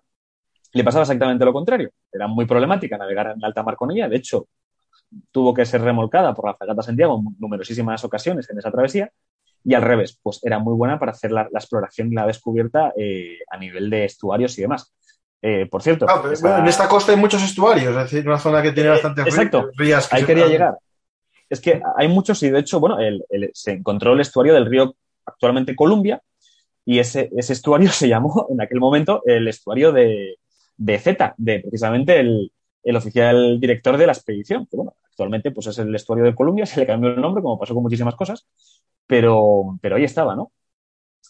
le pasaba exactamente lo contrario. Era muy problemática navegar en alta mar con ella. De hecho, tuvo que ser remolcada por la fragata Santiago en numerosísimas ocasiones en esa travesía, y al revés, pues era muy buena para hacer la exploración y la descubierta a nivel de estuarios y demás. Por cierto... en esta costa hay muchos estuarios, es decir, una zona que tiene bastantes ríos. Ahí quería llegar. Es que hay muchos y, de hecho, bueno, se encontró el estuario del río actualmente Columbia y ese estuario se llamó en aquel momento el estuario de Zeta, de precisamente el oficial director de la expedición, que bueno, actualmente pues es el estuario de Columbia, se le cambió el nombre, como pasó con muchísimas cosas, pero ahí estaba, ¿no?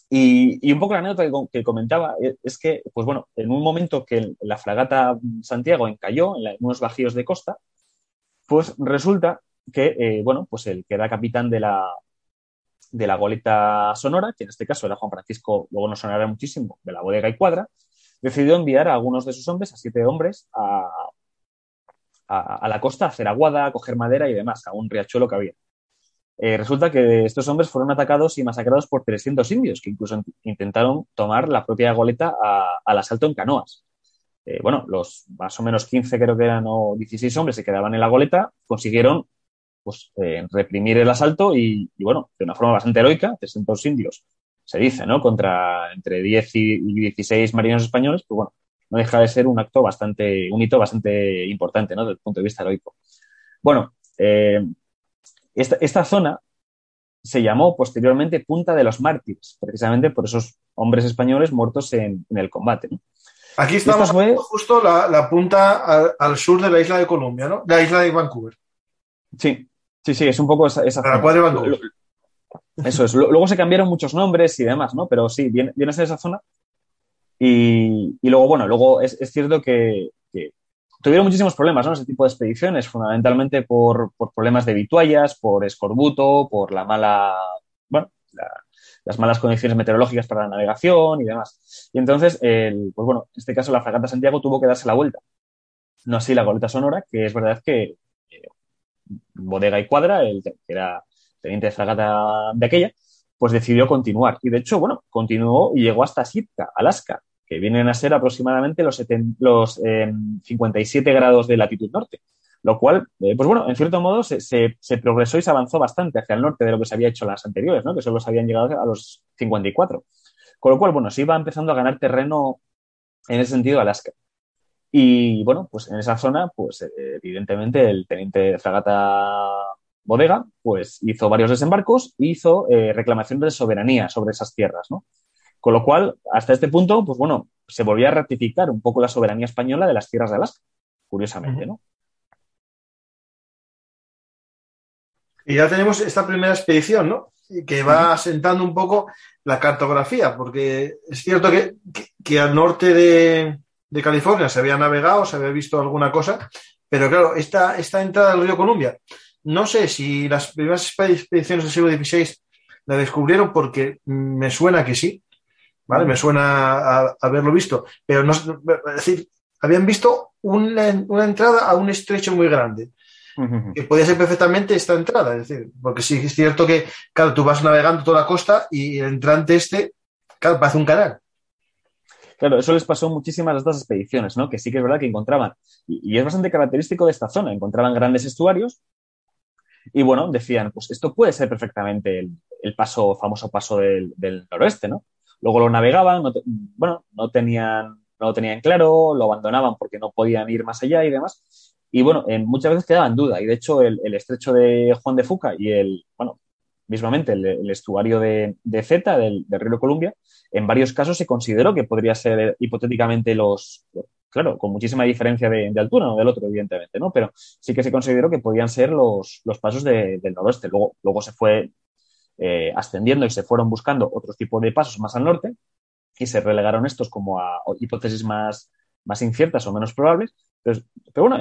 Y un poco la anécdota que comentaba es que, pues bueno, en un momento que la fragata Santiago encalló en unos bajíos de costa, pues resulta que, bueno, pues el que era capitán de la goleta Sonora, que en este caso era Juan Francisco, luego nos sonará muchísimo, de la Bodega y Cuadra, decidió enviar a algunos de sus hombres, a 7 hombres, a la costa a hacer aguada, a coger madera y demás, a un riachuelo que había. Resulta que estos hombres fueron atacados y masacrados por 300 indios, que incluso intentaron tomar la propia goleta al asalto en canoas. Bueno, los más o menos 15, creo que eran, o 16 hombres que quedaban en la goleta, consiguieron pues, reprimir el asalto y, bueno, de una forma bastante heroica, 300 indios, se dice, ¿no? Contra entre 10 y 16 marineros españoles, pues bueno, no deja de ser un hito bastante importante, ¿no? Desde el punto de vista heroico. Bueno, esta zona se llamó posteriormente Punta de los Mártires, precisamente por esos hombres españoles muertos en el combate, ¿no? Aquí estamos justo la punta al sur de la isla de Columbia, ¿no? De la isla de Vancouver. Sí, es un poco esa zona. La de Vancouver. Eso es. Luego se cambiaron muchos nombres y demás, ¿no? Pero sí, viene a ser esa zona. Y luego, bueno, luego es cierto que tuvieron muchísimos problemas, ¿no? Ese tipo de expediciones, fundamentalmente por problemas de vituallas, por escorbuto, por las malas condiciones meteorológicas para la navegación y demás. Y entonces, pues bueno, en este caso la fragata Santiago tuvo que darse la vuelta. No así la goleta Sonora, que es verdad que Bodega y Cuadra, que era teniente de fragata de aquella, pues decidió continuar. Y de hecho, bueno, continuó y llegó hasta Sitka, Alaska, que vienen a ser aproximadamente los 57 grados de latitud norte. Lo cual, pues bueno, en cierto modo se progresó y se avanzó bastante hacia el norte de lo que se había hecho en las anteriores, ¿no? Que solo se habían llegado a los 54. Con lo cual, bueno, se iba empezando a ganar terreno en ese sentido Alaska. Y bueno, pues en esa zona, pues evidentemente el teniente de fragata Bodega, pues hizo varios desembarcos e hizo reclamación de soberanía sobre esas tierras, ¿no? Con lo cual, hasta este punto, pues bueno, se volvía a ratificar un poco la soberanía española de las tierras de Alaska, curiosamente, ¿no? Y ya tenemos esta primera expedición, ¿no? Que va asentando un poco la cartografía, porque es cierto que al norte de California se había navegado, se había visto alguna cosa, pero claro, esta entrada del río Columbia, no sé si las primeras expediciones del siglo XVI la descubrieron, porque me suena que sí, ¿vale? Me suena haberlo visto, pero no, es decir, habían visto una entrada a un estrecho muy grande, que podía ser perfectamente esta entrada, es decir, porque sí es cierto que, claro, tú vas navegando toda la costa y el entrante claro, parece un canal. Claro, eso les pasó muchísimas de estas expediciones, ¿no? Que sí que es verdad que encontraban, y es bastante característico de esta zona, encontraban grandes estuarios y, bueno, decían, pues esto puede ser perfectamente el famoso paso del noroeste, ¿no? Luego lo navegaban, no lo tenían claro, lo abandonaban porque no podían ir más allá y demás. Y, bueno, muchas veces quedaba en duda. Y, de hecho, el estrecho de Juan de Fuca y mismamente el estuario de Zeta, del río Columbia, en varios casos se consideró que podría ser hipotéticamente claro, con muchísima diferencia de altura, no del otro, evidentemente, ¿no? Pero sí que se consideró que podían ser los pasos del noroeste. Luego se fue ascendiendo y se fueron buscando otros tipos de pasos más al norte y se relegaron estos como a hipótesis más inciertas o menos probables. Pero bueno,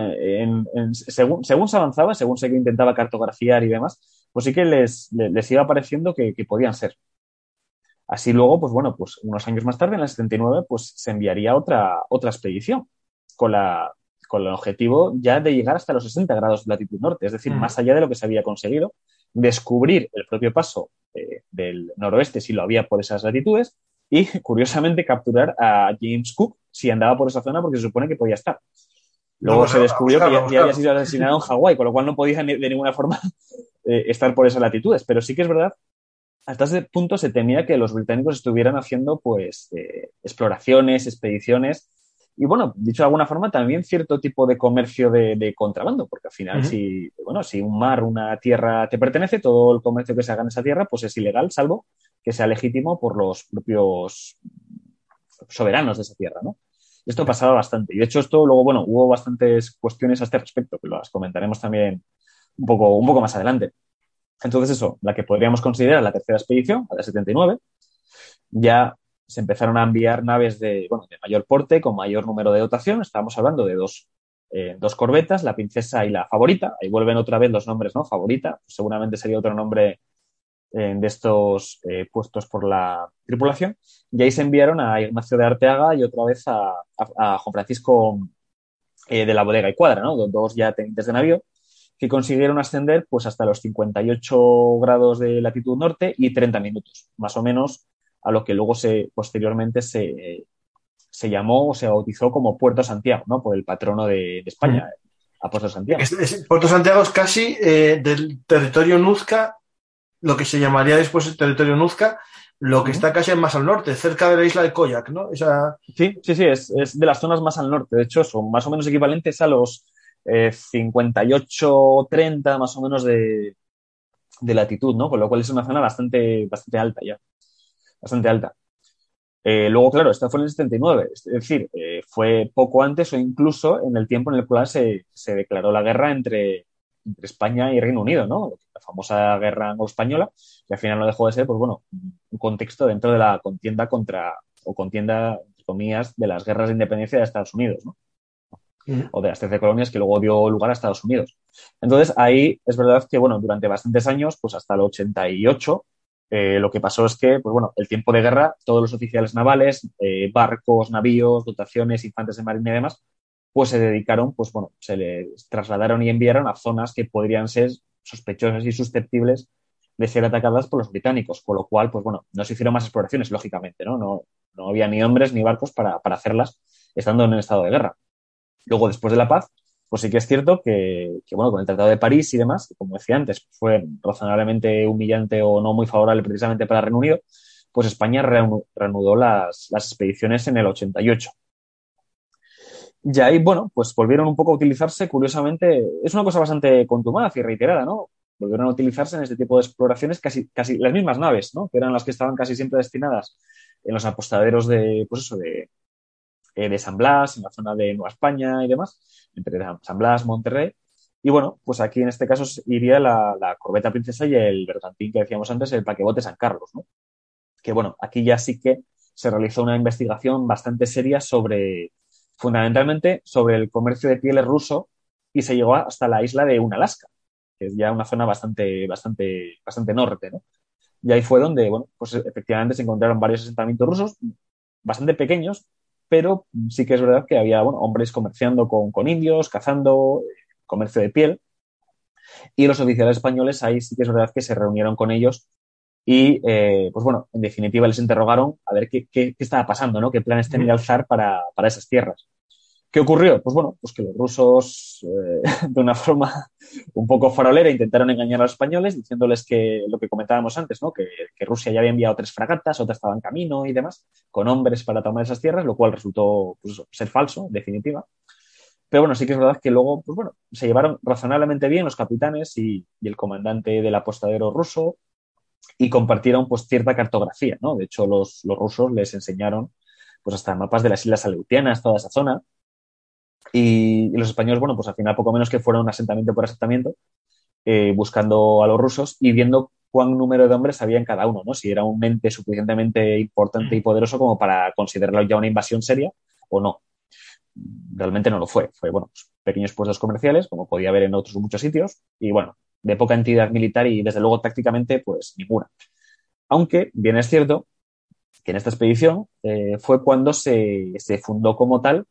según se avanzaba, según se intentaba cartografiar y demás, pues sí que les iba pareciendo que podían ser. Así luego, pues bueno, pues unos años más tarde, en el 79, pues se enviaría otra expedición con el objetivo ya de llegar hasta los 60 grados de latitud norte, es decir, más allá de lo que se había conseguido, descubrir el propio paso del noroeste si lo había por esas latitudes y, curiosamente, capturar a James Cook si andaba por esa zona porque se supone que podía estar. Luego se descubrió que ya había sido asesinado en Hawái, con lo cual no podía de ninguna forma estar por esas latitudes. Pero sí que es verdad, hasta ese punto se temía que los británicos estuvieran haciendo pues exploraciones, expediciones y, bueno, dicho de alguna forma, también cierto tipo de comercio de contrabando, porque al final si un mar, una tierra te pertenece, todo el comercio que se haga en esa tierra pues es ilegal, salvo que sea legítimo por los propios soberanos de esa tierra, ¿no? Esto pasaba bastante. Y de hecho esto luego, bueno, hubo bastantes cuestiones a este respecto, que las comentaremos también un poco más adelante. Entonces eso, la que podríamos considerar la tercera expedición, la de 79, ya se empezaron a enviar naves de mayor porte, con mayor número de dotación. Estábamos hablando de dos corbetas, la Princesa y la Favorita. Ahí vuelven otra vez los nombres, ¿no? Favorita, pues seguramente sería otro nombre de estos puestos por la tripulación. Y ahí se enviaron a Ignacio de Arteaga y otra vez a Juan Francisco de la Bodega y Cuadra, ¿no? Dos ya tenientes de navío, que consiguieron ascender pues hasta los 58 grados de latitud norte y 30 minutos, más o menos a lo que luego posteriormente se llamó o se bautizó como Puerto Santiago, ¿no? Por el patrono de España, Apóstol Santiago. Puerto Santiago es casi del territorio Nuzca, lo que se llamaría después el territorio Nuzca, lo que está casi más al norte, cerca de la isla de Collac, ¿no? Sí, es de las zonas más al norte. De hecho, son más o menos equivalentes a los 58, 30 más o menos de latitud, ¿no? Con lo cual es una zona bastante alta ya. Bastante alta. Luego, claro, esta fue en el 79, es decir, fue poco antes o incluso en el tiempo en el cual se declaró la guerra entre España y Reino Unido, ¿no? La famosa guerra anglo-española, que al final no dejó de ser, pues bueno, un contexto dentro de la contienda entre comillas, de las guerras de independencia de Estados Unidos, ¿no? O de las 13 colonias que luego dio lugar a Estados Unidos. Entonces, ahí es verdad que, bueno, durante bastantes años, pues hasta el 88, lo que pasó es que, pues bueno, el tiempo de guerra, todos los oficiales navales, barcos, navíos, dotaciones, infantes de marina y demás, pues se dedicaron, pues bueno, se les trasladaron y enviaron a zonas que podrían ser sospechosas y susceptibles de ser atacadas por los británicos, con lo cual, pues bueno, no se hicieron más exploraciones, lógicamente, ¿no? No había ni hombres ni barcos para hacerlas estando en un estado de guerra. Luego, después de la paz, pues sí que es cierto que bueno, con el Tratado de París y demás, que como decía antes, fue razonablemente humillante o no muy favorable precisamente para el Reino Unido, pues España reanudó las expediciones en el 88. Y ahí, bueno, pues volvieron un poco a utilizarse, curiosamente, es una cosa bastante contumaz y reiterada, ¿no? Volvieron a utilizarse en este tipo de exploraciones casi las mismas naves, ¿no? Que eran las que estaban casi siempre destinadas en los apostaderos de San Blas, en la zona de Nueva España y demás, entre San Blas, Monterrey. Y bueno, pues aquí en este caso iría la corbeta Princesa y el bergantín que decíamos antes, el plaquebote San Carlos, ¿no? Que bueno, aquí ya sí que se realizó una investigación bastante seria fundamentalmente sobre el comercio de pieles ruso y se llegó hasta la isla de Unalaska, que es ya una zona bastante norte, ¿no? Y ahí fue donde, bueno, pues efectivamente se encontraron varios asentamientos rusos, bastante pequeños, pero sí que es verdad que había, bueno, hombres comerciando con indios, cazando, comercio de piel, y los oficiales españoles ahí sí que es verdad que se reunieron con ellos y, pues bueno, en definitiva les interrogaron a ver qué estaba pasando, ¿no? ¿Qué planes tenía el zar para esas tierras? ¿Qué ocurrió? Pues bueno, pues que los rusos, de una forma un poco farolera, intentaron engañar a los españoles diciéndoles que lo que comentábamos antes, ¿no? Que Rusia ya había enviado 3 fragatas, otra estaba en camino y demás, con hombres para tomar esas tierras, lo cual resultó, pues, ser falso, en definitiva. Pero bueno, sí que es verdad que luego, pues bueno, se llevaron razonablemente bien los capitanes y el comandante del apostadero ruso y compartieron, pues, cierta cartografía, ¿no? De hecho, los rusos les enseñaron, pues, hasta mapas de las Islas Aleutianas, toda esa zona. Y los españoles, bueno, pues al final poco menos que fueron asentamiento por asentamiento, buscando a los rusos y viendo cuán número de hombres había en cada uno, ¿no? Si era un ente suficientemente importante y poderoso como para considerarlo ya una invasión seria o no. Realmente no lo fue. Fue, bueno, pues pequeños puestos comerciales, como podía haber en otros muchos sitios, y bueno, de poca entidad militar y desde luego tácticamente, pues ninguna. Aunque bien es cierto que en esta expedición fue cuando se fundó como tal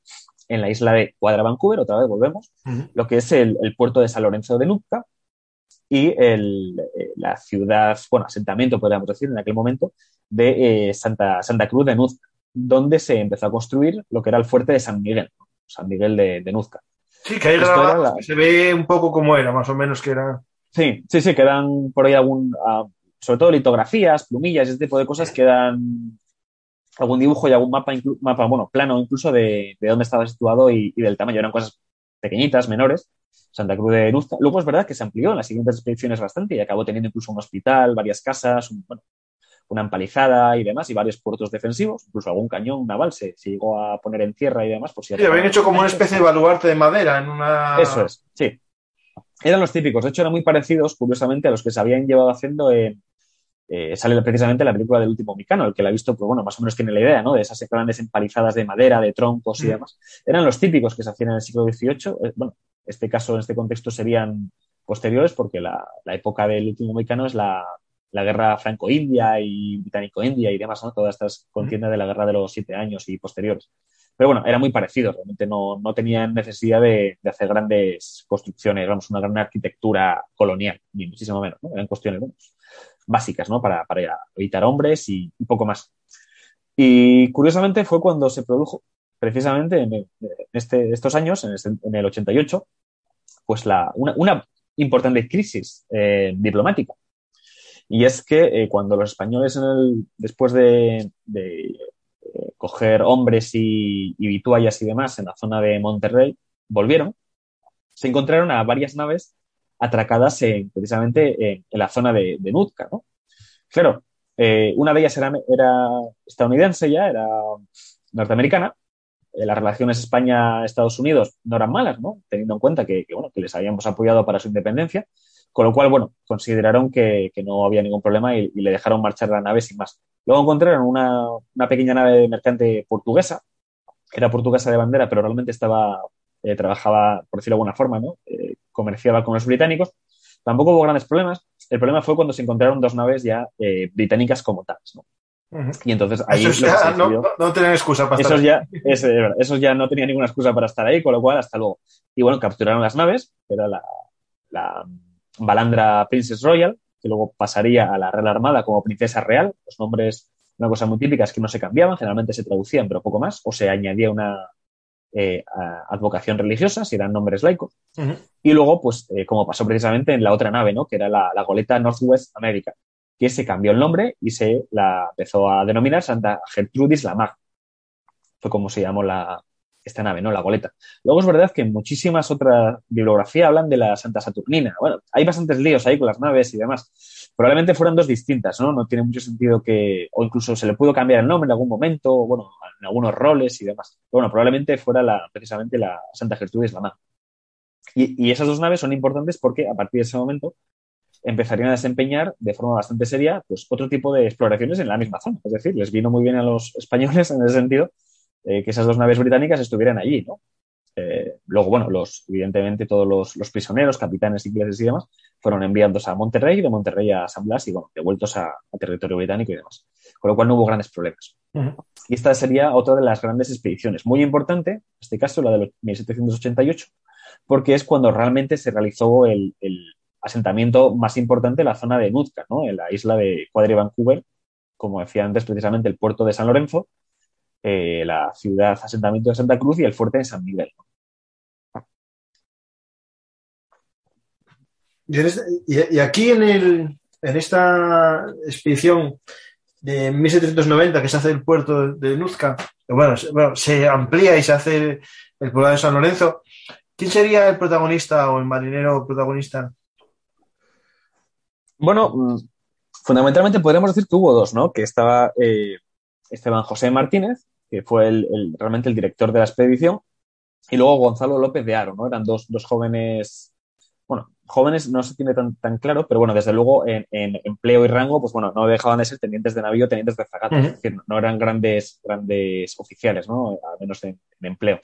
en la isla de Cuadra Vancouver, otra vez volvemos, lo que es el puerto de San Lorenzo de Nootka y la ciudad, bueno, asentamiento podríamos decir en aquel momento, de Santa Cruz de Nootka, donde se empezó a construir lo que era el fuerte de San Miguel de Nootka. Sí, que ahí grabado, se ve un poco cómo era, más o menos que era. Sí, quedan por ahí sobre todo litografías, plumillas, ese tipo de cosas, quedan algún dibujo y algún mapa, bueno, plano incluso de dónde estaba situado y del tamaño. Eran cosas pequeñitas, menores. Santa Cruz de Nootka. Luego es verdad que se amplió en las siguientes expediciones bastante y acabó teniendo incluso un hospital, varias casas, una empalizada y demás, y varios puertos defensivos, incluso algún cañón naval se llegó a poner en tierra y demás. Por si habían hecho como una especie de baluarte de madera en una... Eso es, sí. Eran los típicos. De hecho, eran muy parecidos, curiosamente, a los que se habían llevado haciendo en sale precisamente la película del último Micano. El que la ha visto, pues bueno, más o menos tiene la idea, ¿no? De esas grandes empalizadas de madera, de troncos y demás. Eran los típicos que se hacían en el siglo XVIII. Bueno, este caso, en este contexto, serían posteriores porque la época del último Micano es la guerra franco-india y británico-india y demás, ¿no? Todas estas contiendas de la guerra de los 7 años y posteriores. Pero bueno, era muy parecido, realmente no tenían necesidad de hacer grandes construcciones, vamos, una gran arquitectura colonial, ni muchísimo menos, ¿no? Eran cuestiones, bueno, básicas, ¿no? Para evitar hombres y poco más. Y curiosamente fue cuando se produjo, precisamente en estos años, en el 88, pues una importante crisis diplomática. Y es que cuando los españoles, después de coger hombres y vituallas y demás en la zona de Monterrey, volvieron, se encontraron a varias naves atracadas precisamente en la zona de Nootka, ¿no? Claro, una de ellas era estadounidense ya, era norteamericana. Las relaciones España-Estados Unidos no eran malas, ¿no? Teniendo en cuenta que les habíamos apoyado para su independencia, con lo cual, bueno, consideraron que no había ningún problema y le dejaron marchar la nave sin más. Luego encontraron una pequeña nave mercante portuguesa, era portuguesa de bandera, pero realmente trabajaba, por decirlo de alguna forma, ¿no? Comerciaba con los británicos. Tampoco hubo grandes problemas. El problema fue cuando se encontraron dos naves ya británicas como tales, ¿no? Y entonces ahí no tienen excusa para estar ahí. Esos ya no tenían ninguna excusa para estar ahí, con lo cual hasta luego. Y bueno, capturaron las naves, que era la Balandra Princess Royal, que luego pasaría a la Real Armada como Princesa Real. Los nombres, una cosa muy típica es que no se cambiaban, generalmente se traducían, pero poco más, o se añadía una advocación religiosa, si eran nombres laicos. Y luego, pues, como pasó precisamente en la otra nave, ¿no? Que era la goleta Northwest America, que se cambió el nombre y se la empezó a denominar Santa Gertrudis la Maga. Fue como se llamó esta nave, ¿no? La goleta. Luego es verdad que en muchísimas otras bibliografías hablan de la Santa Saturnina. Bueno, hay bastantes líos ahí con las naves y demás. Probablemente fueran dos distintas, ¿no? No tiene mucho sentido o incluso se le pudo cambiar el nombre en algún momento, bueno, en algunos roles y demás. Pero bueno, probablemente fuera precisamente la Santa Gertrudis la Maga. Y esas dos naves son importantes porque a partir de ese momento empezarían a desempeñar de forma bastante seria pues otro tipo de exploraciones en la misma zona. Es decir, les vino muy bien a los españoles en ese sentido que esas dos naves británicas estuvieran allí, ¿no? Luego, bueno, evidentemente todos los prisioneros, capitanes ingleses y demás, fueron enviados a Monterrey, de Monterrey a San Blas y, bueno, devueltos a territorio británico y demás. Con lo cual no hubo grandes problemas. Y esta sería otra de las grandes expediciones. Muy importante, en este caso, la de 1788, porque es cuando realmente se realizó el asentamiento más importante en la zona de Nootka, ¿no? En la isla de Quadri Vancouver, como decía antes, precisamente el puerto de San Lorenzo, la ciudad asentamiento de Santa Cruz y el fuerte de San Miguel. Y aquí en esta expedición de 1790 que se hace el puerto de Nootka, bueno, se amplía y se hace el poblado de San Lorenzo, ¿quién sería el protagonista o el marinero protagonista? Bueno, fundamentalmente podríamos decir que hubo dos, ¿no? Que estaba Esteban José Martínez, que fue realmente el director de la expedición, y luego Gonzalo López de Haro, ¿no? Eran dos jóvenes, bueno, jóvenes no se tiene tan claro, pero bueno, desde luego en empleo y rango, pues bueno, no dejaban de ser tenientes de navío, tenientes de fragata, es decir, no eran grandes oficiales, ¿no? Al menos en empleo.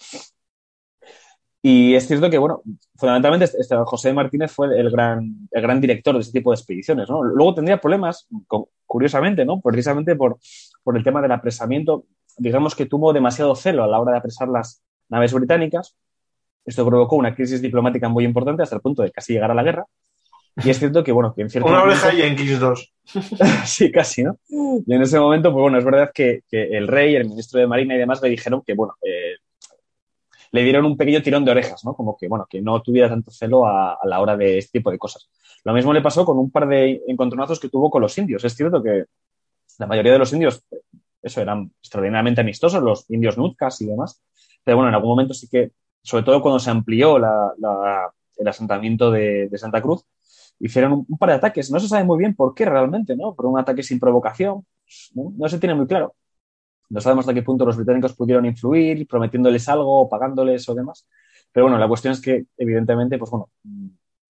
Y es cierto que, bueno, fundamentalmente José Martínez fue el gran director de ese tipo de expediciones, ¿no? Luego tendría problemas, curiosamente, ¿no? Precisamente por el tema del apresamiento. Digamos que tuvo demasiado celo a la hora de apresar las naves británicas. Esto provocó una crisis diplomática muy importante hasta el punto de casi llegar a la guerra. Y es cierto que, bueno, que en cierto Una momento... oreja Yankees 2. Sí, casi, ¿no? Y en ese momento, pues bueno, es verdad que el rey, el ministro de Marina y demás le dijeron que, bueno, le dieron un pequeño tirón de orejas, ¿no? Como que, bueno, que no tuviera tanto celo a la hora de este tipo de cosas. Lo mismo le pasó con un par de encontronazos que tuvo con los indios. Es cierto que la mayoría de los indios, eso, eran extraordinariamente amistosos, los indios Nutkas y demás. Pero bueno, en algún momento sí que, sobre todo cuando se amplió el asentamiento de Santa Cruz, hicieron un par de ataques. No se sabe muy bien por qué realmente, ¿no? Por un ataque sin provocación, no se tiene muy claro. No sabemos hasta qué punto los británicos pudieron influir, prometiéndoles algo, pagándoles o demás. Pero bueno, la cuestión es que, evidentemente, pues bueno,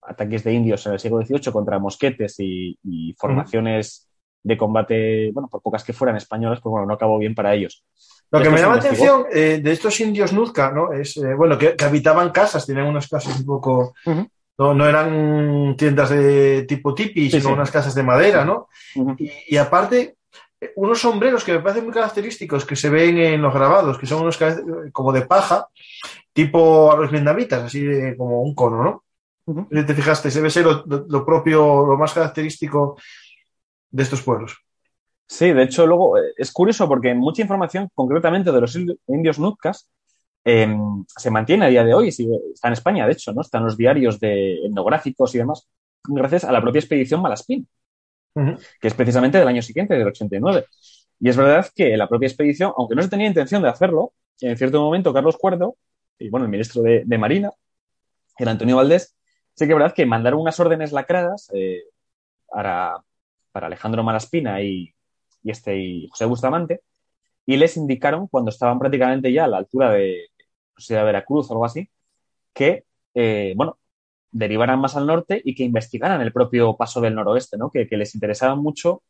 ataques de indios en el siglo XVIII contra mosquetes y formaciones de combate, bueno, por pocas que fueran españolas, pues bueno, no acabó bien para ellos. Lo que Esto me se llama la investigó. atención de estos indios Nuzca, ¿no? Es, bueno, que habitaban casas, tenían unas casas un poco, Ujú. no eran tiendas de tipo tipi, Sí, sino sí. unas casas de madera, ¿no? Ujú. Y aparte, unos sombreros que me parecen muy característicos que se ven en los grabados, que son unos como de paja, tipo a los vietnamitas, así de, como un cono, ¿no? Ujú. Si te fijaste, se ve ser lo propio, lo más característico de estos pueblos. Sí, de hecho, luego es curioso porque mucha información, concretamente de los indios Nutcas, se mantiene a día de hoy, está en España, de hecho, ¿no? Están los diarios etnográficos y demás, gracias a la propia expedición Malaspina, Uh-huh. que es precisamente del año siguiente, del 89. Y es verdad que la propia expedición, aunque no se tenía intención de hacerlo, en cierto momento Carlos IV, y bueno, el ministro de Marina, era Antonio Valdés, sí que es verdad que mandaron unas órdenes lacradas para, para Alejandro Malaspina y José Bustamante, y les indicaron, cuando estaban prácticamente ya a la altura de, no sé, de Veracruz o algo así, que, bueno, derivaran más al norte y que investigaran el propio paso del noroeste, ¿no? Que les interesaba mucho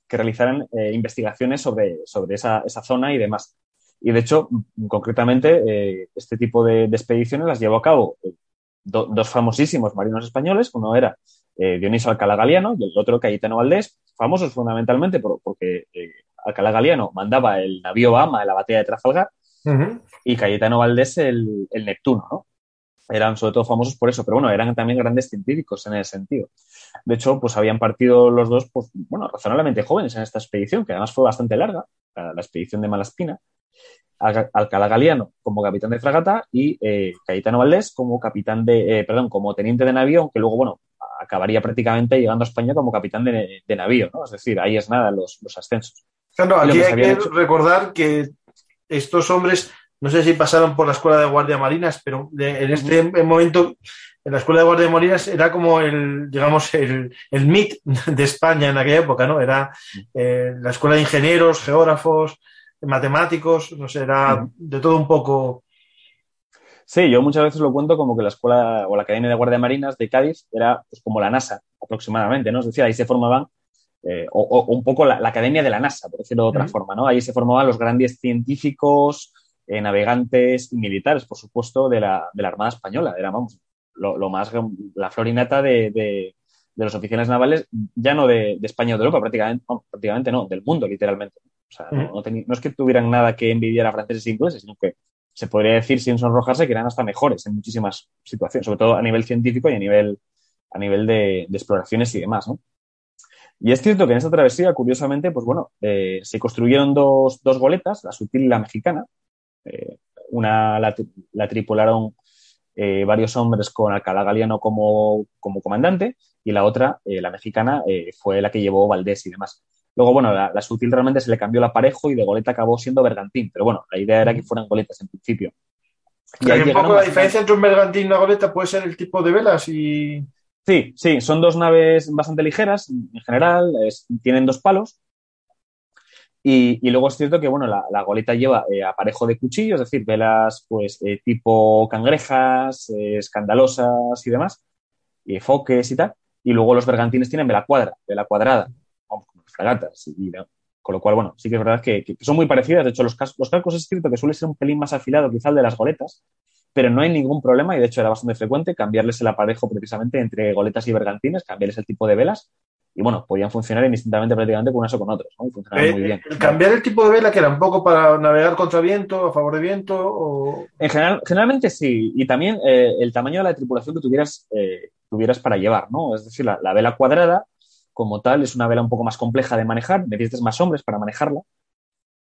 que realizaran investigaciones sobre esa zona y demás. Y de hecho, concretamente, este tipo de expediciones las llevó a cabo dos famosísimos marinos españoles. Uno era Dionisio Alcalá Galiano y el otro Cayetano Valdés, famosos fundamentalmente porque Alcalá Galiano mandaba el navío Bahama en la batalla de Trafalgar Uh-huh. y Cayetano Valdés el Neptuno, ¿no? Eran sobre todo famosos por eso, pero bueno, eran también grandes científicos en ese sentido. De hecho, pues habían partido los dos, pues, bueno, razonablemente jóvenes en esta expedición, que además fue bastante larga, la expedición de Malaspina. Alcalá Galiano como capitán de fragata y Cayetano Valdés como como teniente de navío, aunque luego, bueno, acabaría prácticamente llegando a España como capitán de navío, ¿no? Es decir, ahí es nada los ascensos. Claro, Y lo aquí que se hay habían que hecho... recordar que estos hombres, no sé si pasaron por la escuela de guardia marinas, pero en Uh-huh. este momento, en la escuela de guardia marinas era como digamos, el MIT de España en aquella época, ¿no? Era la escuela de ingenieros, geógrafos, matemáticos, no sé, era Uh-huh. de todo un poco. Sí, yo muchas veces lo cuento como que la escuela o la Academia de Guardia Marinas de Cádiz era pues, como la NASA, aproximadamente, ¿no? Es decir, ahí se formaban, o un poco la Academia de la NASA, por decirlo de otra forma, ¿no? Ahí se formaban los grandes científicos, navegantes y militares, por supuesto, de la Armada Española. Era, vamos, lo más, la florinata de los oficiales navales, ya no de España o de Europa, prácticamente no, del mundo, literalmente. O sea, no es que tuvieran nada que envidiar a franceses e ingleses, sino que se podría decir sin sonrojarse que eran hasta mejores en muchísimas situaciones, sobre todo a nivel científico y a nivel de exploraciones y demás, ¿no? Y es cierto que en esta travesía, curiosamente, pues bueno, se construyeron dos goletas, la Sutil y la Mexicana. Eh, una la tripularon varios hombres con Alcalá Galiano como comandante y la otra, la Mexicana, fue la que llevó Valdés y demás. Luego, bueno, la Sutil realmente se le cambió el aparejo y de goleta acabó siendo bergantín, pero bueno, la idea era que fueran goletas en principio. O Y sea, ahí que un poco llegaron la bastante. diferencia entre un bergantín y una goleta puede ser el tipo de velas y. Sí, sí, son dos naves bastante ligeras en general, tienen dos palos. Y luego es cierto que, bueno, la goleta lleva aparejo de cuchillo, es decir, velas pues tipo cangrejas, escandalosas y demás, y foques y tal. Y luego los bergantines tienen vela cuadrada, vamos, como las fragatas. ¿No? Con lo cual, bueno, sí que es verdad que son muy parecidas. De hecho, los cascos es cierto que suele ser un pelín más afilado quizá el de las goletas, pero no hay ningún problema y de hecho era bastante frecuente cambiarles el aparejo precisamente entre goletas y bergantines, cambiarles el tipo de velas y bueno, podían funcionar indistintamente prácticamente con unas o con otras, ¿no? Y funcionaban muy bien. El cambiar el tipo de vela que era un poco para navegar contra viento, a favor de viento, o. En general, generalmente sí, y también el tamaño de la tripulación que tuvieras para llevar, ¿no? Es decir, la vela cuadrada, como tal, es una vela un poco más compleja de manejar, necesitas más hombres para manejarla.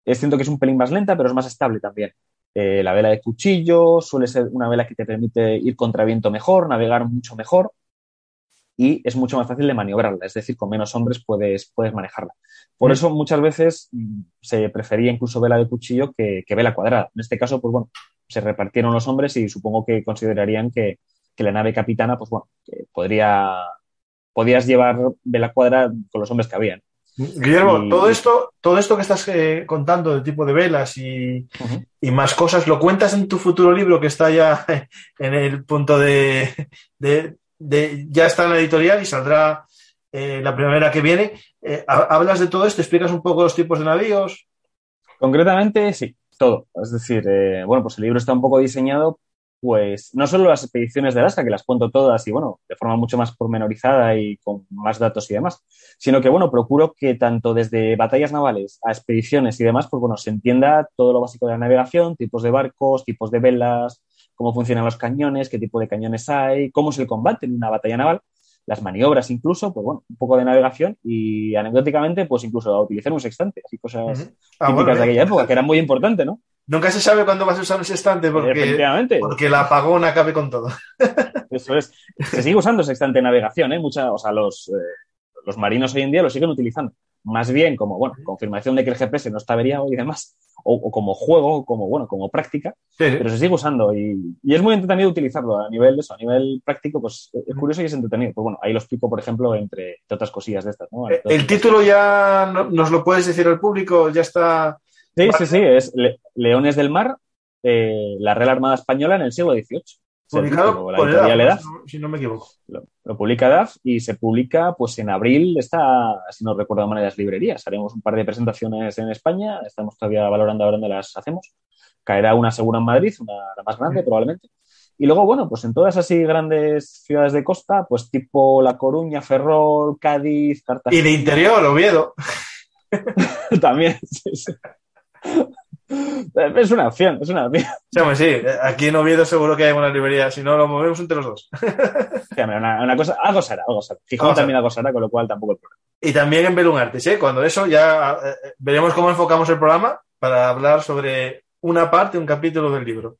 Es cierto que es un pelín más lenta, pero es más estable también. La vela de cuchillo suele ser una vela que te permite ir contra viento mejor, navegar mucho mejor y es mucho más fácil de maniobrarla, es decir, con menos hombres puedes manejarla. Por eso muchas veces se prefería incluso vela de cuchillo que vela cuadrada. En este caso, pues bueno, se repartieron los hombres y supongo que considerarían que la nave capitana, pues bueno, que podías llevar vela cuadrada con los hombres que habían. Guillermo, todo esto que estás contando del tipo de velas Uh-huh. y más cosas, ¿lo cuentas en tu futuro libro que está ya en el punto ya está en la editorial y saldrá la primavera que viene? ¿Hablas de todo esto? ¿Explicas un poco los tipos de navíos? Concretamente, sí, todo. Es decir, bueno, pues el libro está un poco diseñado, pues no solo las expediciones de Alaska, que las cuento todas y, bueno, de forma mucho más pormenorizada y con más datos y demás, sino que, bueno, procuro que tanto desde batallas navales a expediciones y demás, pues, bueno, se entienda todo lo básico de la navegación, tipos de barcos, tipos de velas, cómo funcionan los cañones, qué tipo de cañones hay, cómo es el combate en una batalla naval, las maniobras incluso, pues bueno, un poco de navegación y anecdóticamente, pues incluso a utilizar un sextante, así cosas típicas bueno, de aquella época, que eran muy importantes, ¿no? Nunca se sabe cuándo vas a usar un sextante porque el apagón acabe con todo. Eso es. Se sigue usando sextante en navegación, ¿eh? O sea, los marinos hoy en día lo siguen utilizando. Más bien como, bueno, confirmación de que el GPS no está averiado y demás, o como juego, como, bueno, como práctica, pero se sigue usando y es muy entretenido utilizarlo a nivel de eso, a nivel práctico, pues es curioso y es entretenido. Pues bueno, ahí lo explico, por ejemplo, entre otras cosillas de estas, ¿no? El título ya nos lo puedes decir al público, ya está. Sí, ¿vale? Sí, es Leones del Mar, la Real Armada Española en el siglo XVIII. Publicado por EDAF, si no me equivoco. Lo publica EDAF y se publica, pues en abril está, si no recuerdo mal, en las librerías. Haremos un par de presentaciones en España, estamos todavía valorando ahora dónde las hacemos. Caerá una segura en Madrid, la más grande probablemente. Y luego, bueno, pues en todas así grandes ciudades de costa, pues tipo La Coruña, Ferrol, Cádiz, Cartagena. Y de interior, Oviedo. También, sí. Es una opción. Sí, aquí en Oviedo seguro que hay una librería, si no lo movemos entre los dos. Sí, una cosa, algo será. Gijón también algo será, con lo cual tampoco hay problema. Y también en Belum Artis, cuando eso ya veremos cómo enfocamos el programa para hablar sobre una parte, un capítulo del libro.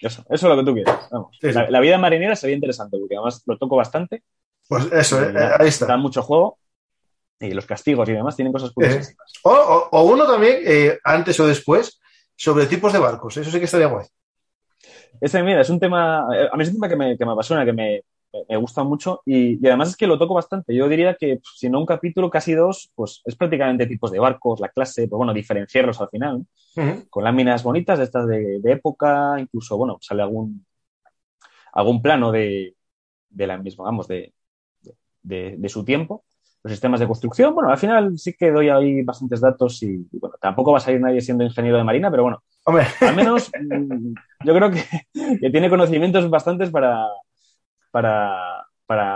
Eso es lo que tú quieras. Vamos. Sí. La vida marinera sería interesante, porque además lo toco bastante. Pues eso, ahí está. Da mucho juego. Y los castigos y demás tienen cosas curiosas. O uno también, antes o después, sobre tipos de barcos. Eso sí que estaría guay. Mira, es un tema... A mí es un tema que me apasiona, que me gusta mucho y además es que lo toco bastante. Yo diría que, si no un capítulo, casi dos, pues es prácticamente tipos de barcos, la clase, pues bueno, diferenciarlos al final, ¿no? Con láminas bonitas de estas de época, incluso, bueno, sale algún plano de la misma, vamos, de su tiempo. Los sistemas de construcción, bueno, al final sí que doy ahí bastantes datos y bueno, tampoco va a salir nadie siendo ingeniero de marina, pero bueno, hombre, al menos yo creo que tiene conocimientos bastantes para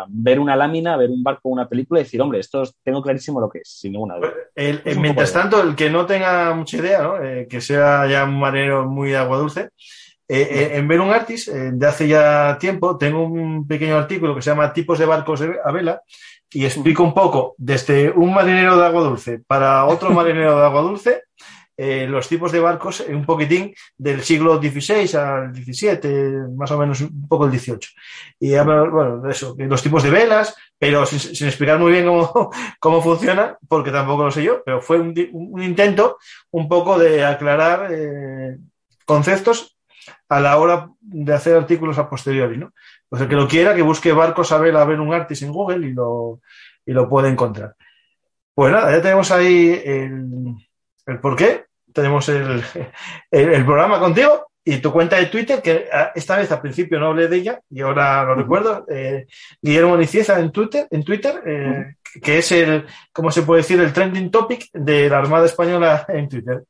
ver una lámina, ver un barco, una película y decir, hombre, esto tengo clarísimo lo que es, sin ninguna duda. Mientras tanto, el que no tenga mucha idea, ¿no? Que sea ya un marinero muy de agua dulce, en Belum Artis, de hace ya tiempo, tengo un pequeño artículo que se llama Tipos de barcos a vela y explico un poco desde un marinero de agua dulce para otro marinero de agua dulce los tipos de barcos un poquitín del siglo XVI al XVII, más o menos un poco el XVIII. Y bueno, eso, los tipos de velas, pero sin explicar muy bien cómo funciona, porque tampoco lo sé yo, pero fue un intento un poco de aclarar conceptos a la hora de hacer artículos a posteriori, ¿no? Pues el que lo quiera, que busque barcos a vela Belum Artis en Google y lo puede encontrar. Pues nada, ya tenemos ahí el porqué, tenemos el programa contigo y tu cuenta de Twitter, que esta vez al principio no hablé de ella y ahora lo recuerdo, Guillermo Nicieza en Twitter, que es ¿cómo se puede decir? El trending topic de la Armada Española en Twitter.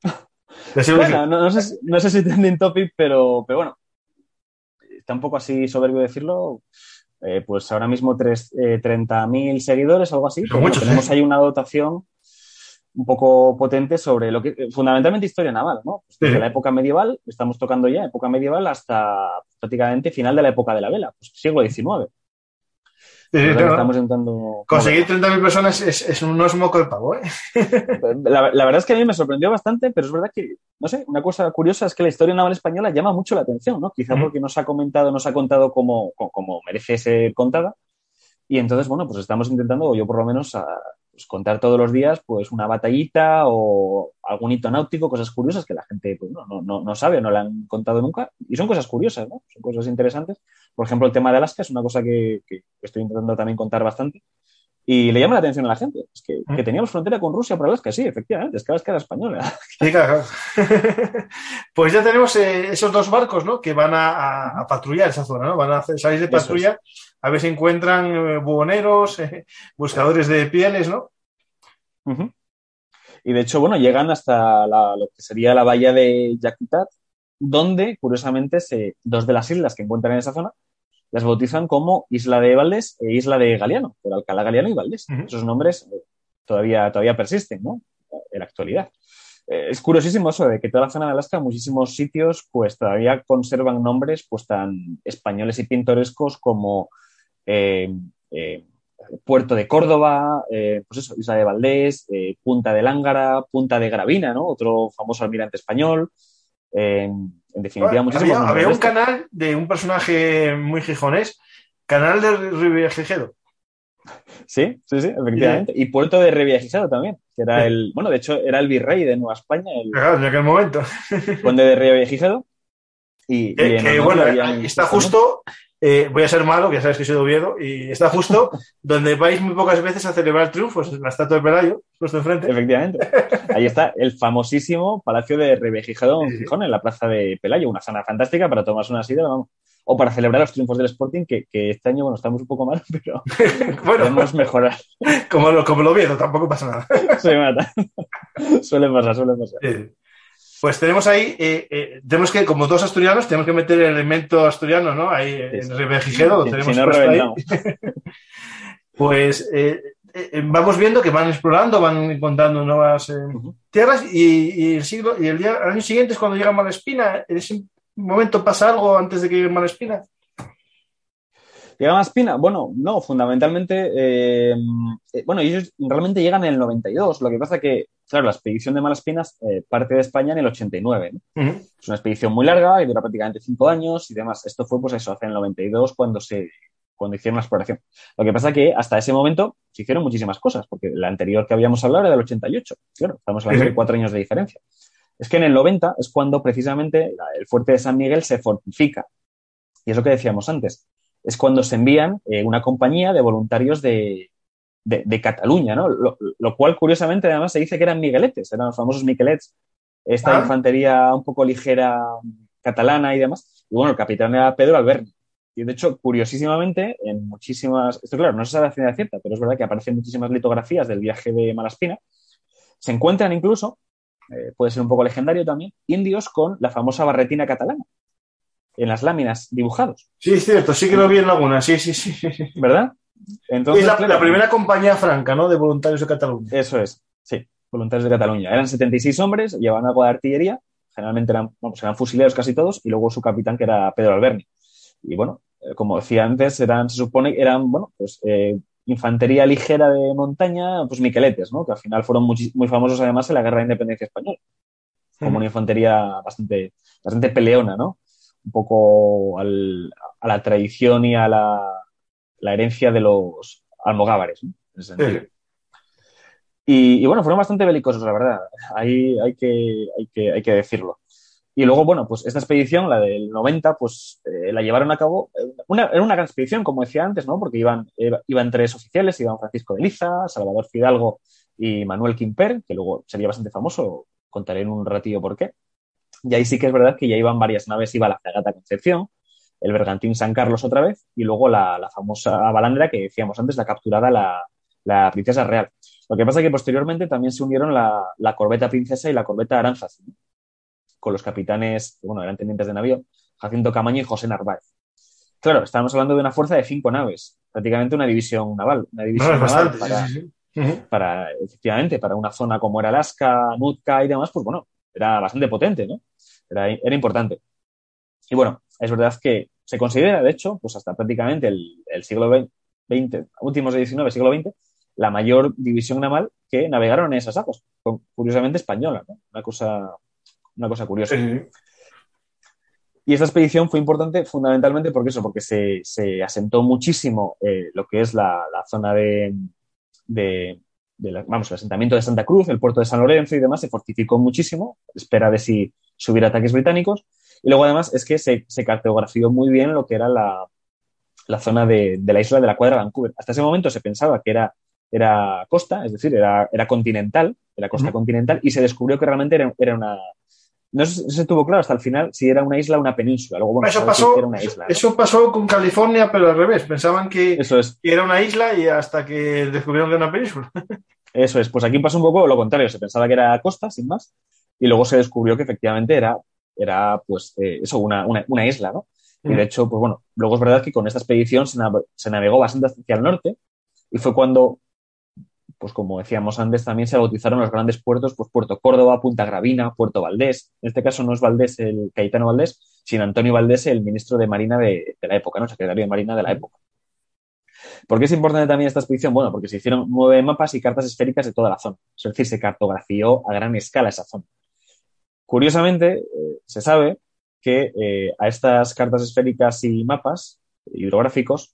Bueno, no sé si trending topic, pero bueno, está un poco así soberbio decirlo. Pues ahora mismo 30.000 seguidores, algo así. Pero bueno, tenemos ahí una dotación un poco potente sobre lo que fundamentalmente historia naval, ¿no? Pues desde la época medieval, estamos tocando ya época medieval hasta prácticamente final de la época de la vela, pues siglo XIX. Claro. Estamos intentando conseguir 30.000 personas no es moco de pavo, ¿eh? La verdad es que a mí me sorprendió bastante, pero es verdad que, no sé, una cosa curiosa es que la historia naval española llama mucho la atención, ¿no? Quizá porque no se ha contado como merece ser contada. Y entonces, bueno, pues estamos intentando, yo por lo menos, pues contar todos los días pues una batallita o algún hito náutico, cosas curiosas que la gente pues, no sabe o no la han contado nunca. Y son cosas curiosas, ¿no? Son cosas interesantes. Por ejemplo, el tema de Alaska es una cosa que estoy intentando también contar bastante. Y le llama la atención a la gente. Es que teníamos frontera con Rusia por Alaska, sí, efectivamente. Es que Alaska era española. Sí, claro. Pues ya tenemos esos dos barcos, ¿no? Que van a patrullar esa zona, ¿no? Van a salir de patrulla a ver si encuentran buhoneros, buscadores de pieles, ¿no? Uh-huh. Y de hecho, bueno, llegan hasta lo que sería la bahía de Yakutat, donde, curiosamente, dos de las islas que encuentran en esa zona las bautizan como Isla de Valdés e Isla de Galiano, por Alcalá Galiano y Valdés. Uh-huh. Esos nombres todavía persisten, ¿no? En la actualidad. Es curiosísimo eso de que toda la zona de Alaska, muchísimos sitios, pues todavía conservan nombres pues tan españoles y pintorescos como Puerto de Córdoba, pues eso, Isla de Valdés, Punta de Lángara, Punta de Gravina, ¿no? Otro famoso almirante español. En definitiva, muchísimos nombres. Había un canal de un personaje muy gijonés, Canal de Revillagigedo. Sí, efectivamente. Y Puerto de Revillagigedo también, que era de hecho, era el virrey de Nueva España. Claro, en aquel momento. Conde de Revillagigedo. Y bueno, está justo, voy a ser malo, que ya sabes que soy de Oviedo, y está justo donde vais muy pocas veces a celebrar triunfos, la estatua de Pelayo, justo enfrente. Efectivamente. Ahí está el famosísimo Palacio de Revillagigedo en Gijón, en la plaza de Pelayo, una zona fantástica para tomarse una sidra, vamos. O para celebrar los triunfos del Sporting, que este año, bueno, estamos un poco mal, pero bueno, podemos mejorar. Como lo Oviedo, tampoco pasa nada. Se mata. Suele pasar. Pues tenemos ahí, tenemos que, como dos asturianos, tenemos que meter el elemento asturiano, ¿no? Ahí en Revillagigedo, lo tenemos si no puesto reventamos. Ahí. Pues vamos viendo que van explorando, van encontrando nuevas tierras y el año siguiente es cuando llega Malespina. En ese momento pasa algo antes de que llegue Malespina. ¿Llega Malespina? Bueno, no, fundamentalmente, ellos realmente llegan en el 92. Lo que pasa que, claro, la expedición de Malaspinas parte de España en el 89, ¿no? Uh-huh. Es una expedición muy larga y dura prácticamente 5 años y demás. Esto fue, pues eso, hace el 92 cuando hicieron la exploración. Lo que pasa que hasta ese momento se hicieron muchísimas cosas, porque la anterior que habíamos hablado era del 88. Claro, estamos hablando de 4 años de diferencia. Es que en el 90 es cuando precisamente el fuerte de San Miguel se fortifica. Y es lo que decíamos antes. Es cuando se envían una compañía de voluntarios de Cataluña, ¿no? Lo cual, curiosamente, además se dice que eran migueletes, eran los famosos miquelets, esta infantería un poco ligera catalana y demás. Y bueno, el capitán era Pedro Alberni. Y de hecho, curiosísimamente, en muchísimas... Esto, claro, no se sabe a ciencia cierta, pero es verdad que aparecen muchísimas litografías del viaje de Malaspina. Se encuentran incluso, puede ser un poco legendario también, indios con la famosa barretina catalana en las láminas dibujados. Sí, es cierto, sí que lo vi en alguna, sí. ¿Verdad? Entonces, es la primera compañía franca, ¿no?, de voluntarios de Cataluña. Eso es, sí, voluntarios de Cataluña. Eran 76 hombres, llevaban algo de artillería, generalmente eran fusileros casi todos, y luego su capitán, que era Pedro Alberni. Y bueno, como decía antes, se supone que eran, infantería ligera de montaña, pues miqueletes, ¿no?, que al final fueron muy famosos además en la Guerra de Independencia Española, como una infantería bastante peleona, ¿no?, un poco a la tradición y a la herencia de los almogávares, ¿no?, en ese sentido. Y bueno, fueron bastante belicosos, la verdad. Ahí hay que decirlo. Y luego, bueno, pues esta expedición, la del 90, pues la llevaron a cabo. Era una gran expedición, como decía antes, ¿no? Porque iban 3 oficiales, iban Francisco de Liza, Salvador Fidalgo y Manuel Quimper, que luego sería bastante famoso, contaré en un ratillo por qué. Y ahí sí que es verdad que ya iban varias naves, iba la fragata Concepción, el bergantín San Carlos otra vez, y luego la famosa balandra que decíamos antes, la capturada la Princesa Real. Lo que pasa es que posteriormente también se unieron la corbeta Princesa y la corbeta Aránzazu, ¿no?, con los capitanes, que bueno, eran tenientes de navío, Jacinto Camaño y José Narváez. Claro, estábamos hablando de una fuerza de 5 naves, prácticamente una división naval. Una división naval para, efectivamente, para una zona como era Alaska, Nootka y demás, pues bueno, era bastante potente, ¿no? Era importante. Y bueno, es verdad que se considera, de hecho, pues hasta prácticamente el siglo XX, últimos de XIX, siglo XX, la mayor división naval que navegaron en esas aguas, curiosamente española, ¿no? Una cosa curiosa. Y esta expedición fue importante fundamentalmente porque se asentó muchísimo lo que es la zona el asentamiento de Santa Cruz, el puerto de San Lorenzo y demás, se fortificó muchísimo, espera de si hubiera ataques británicos. Y luego además es que se cartografió muy bien lo que era la zona de la isla de la Cuadra Vancouver. Hasta ese momento se pensaba que era costa, es decir, era continental, era costa continental, y se descubrió que realmente era una... No se tuvo claro hasta el final si era una isla o una península. Luego, bueno, era una isla, ¿no? Eso pasó con California, pero al revés. Pensaban que Eso es. era una isla y hasta que descubrieron que era una península. Eso es, pues aquí pasa un poco lo contrario, se pensaba que era costa, sin más, y luego se descubrió que efectivamente era pues eso, una isla, ¿no? Y de hecho, pues bueno, luego es verdad que con esta expedición se navegó bastante hacia el norte y fue cuando, pues como decíamos antes, también se bautizaron los grandes puertos, pues Puerto Córdoba, Punta Gravina, Puerto Valdés. En este caso no es Valdés el Cayetano Valdés, sino Antonio Valdés, el ministro de Marina de la época, ¿no? Secretario de Marina de la época. ¿Por qué es importante también esta expedición? Bueno, porque se hicieron 9 mapas y cartas esféricas de toda la zona. Es decir, se cartografió a gran escala esa zona. Curiosamente, se sabe que a estas cartas esféricas y mapas hidrográficos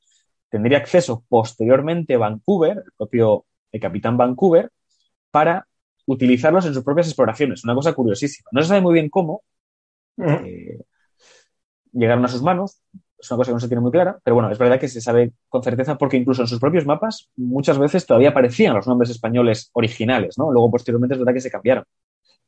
tendría acceso posteriormente Vancouver, el propio capitán Vancouver, para utilizarlos en sus propias exploraciones. Una cosa curiosísima. No se sabe muy bien cómo llegaron a sus manos. Es una cosa que no se tiene muy clara, pero bueno, es verdad que se sabe con certeza porque incluso en sus propios mapas muchas veces todavía aparecían los nombres españoles originales, ¿no? Luego, posteriormente, es verdad que se cambiaron,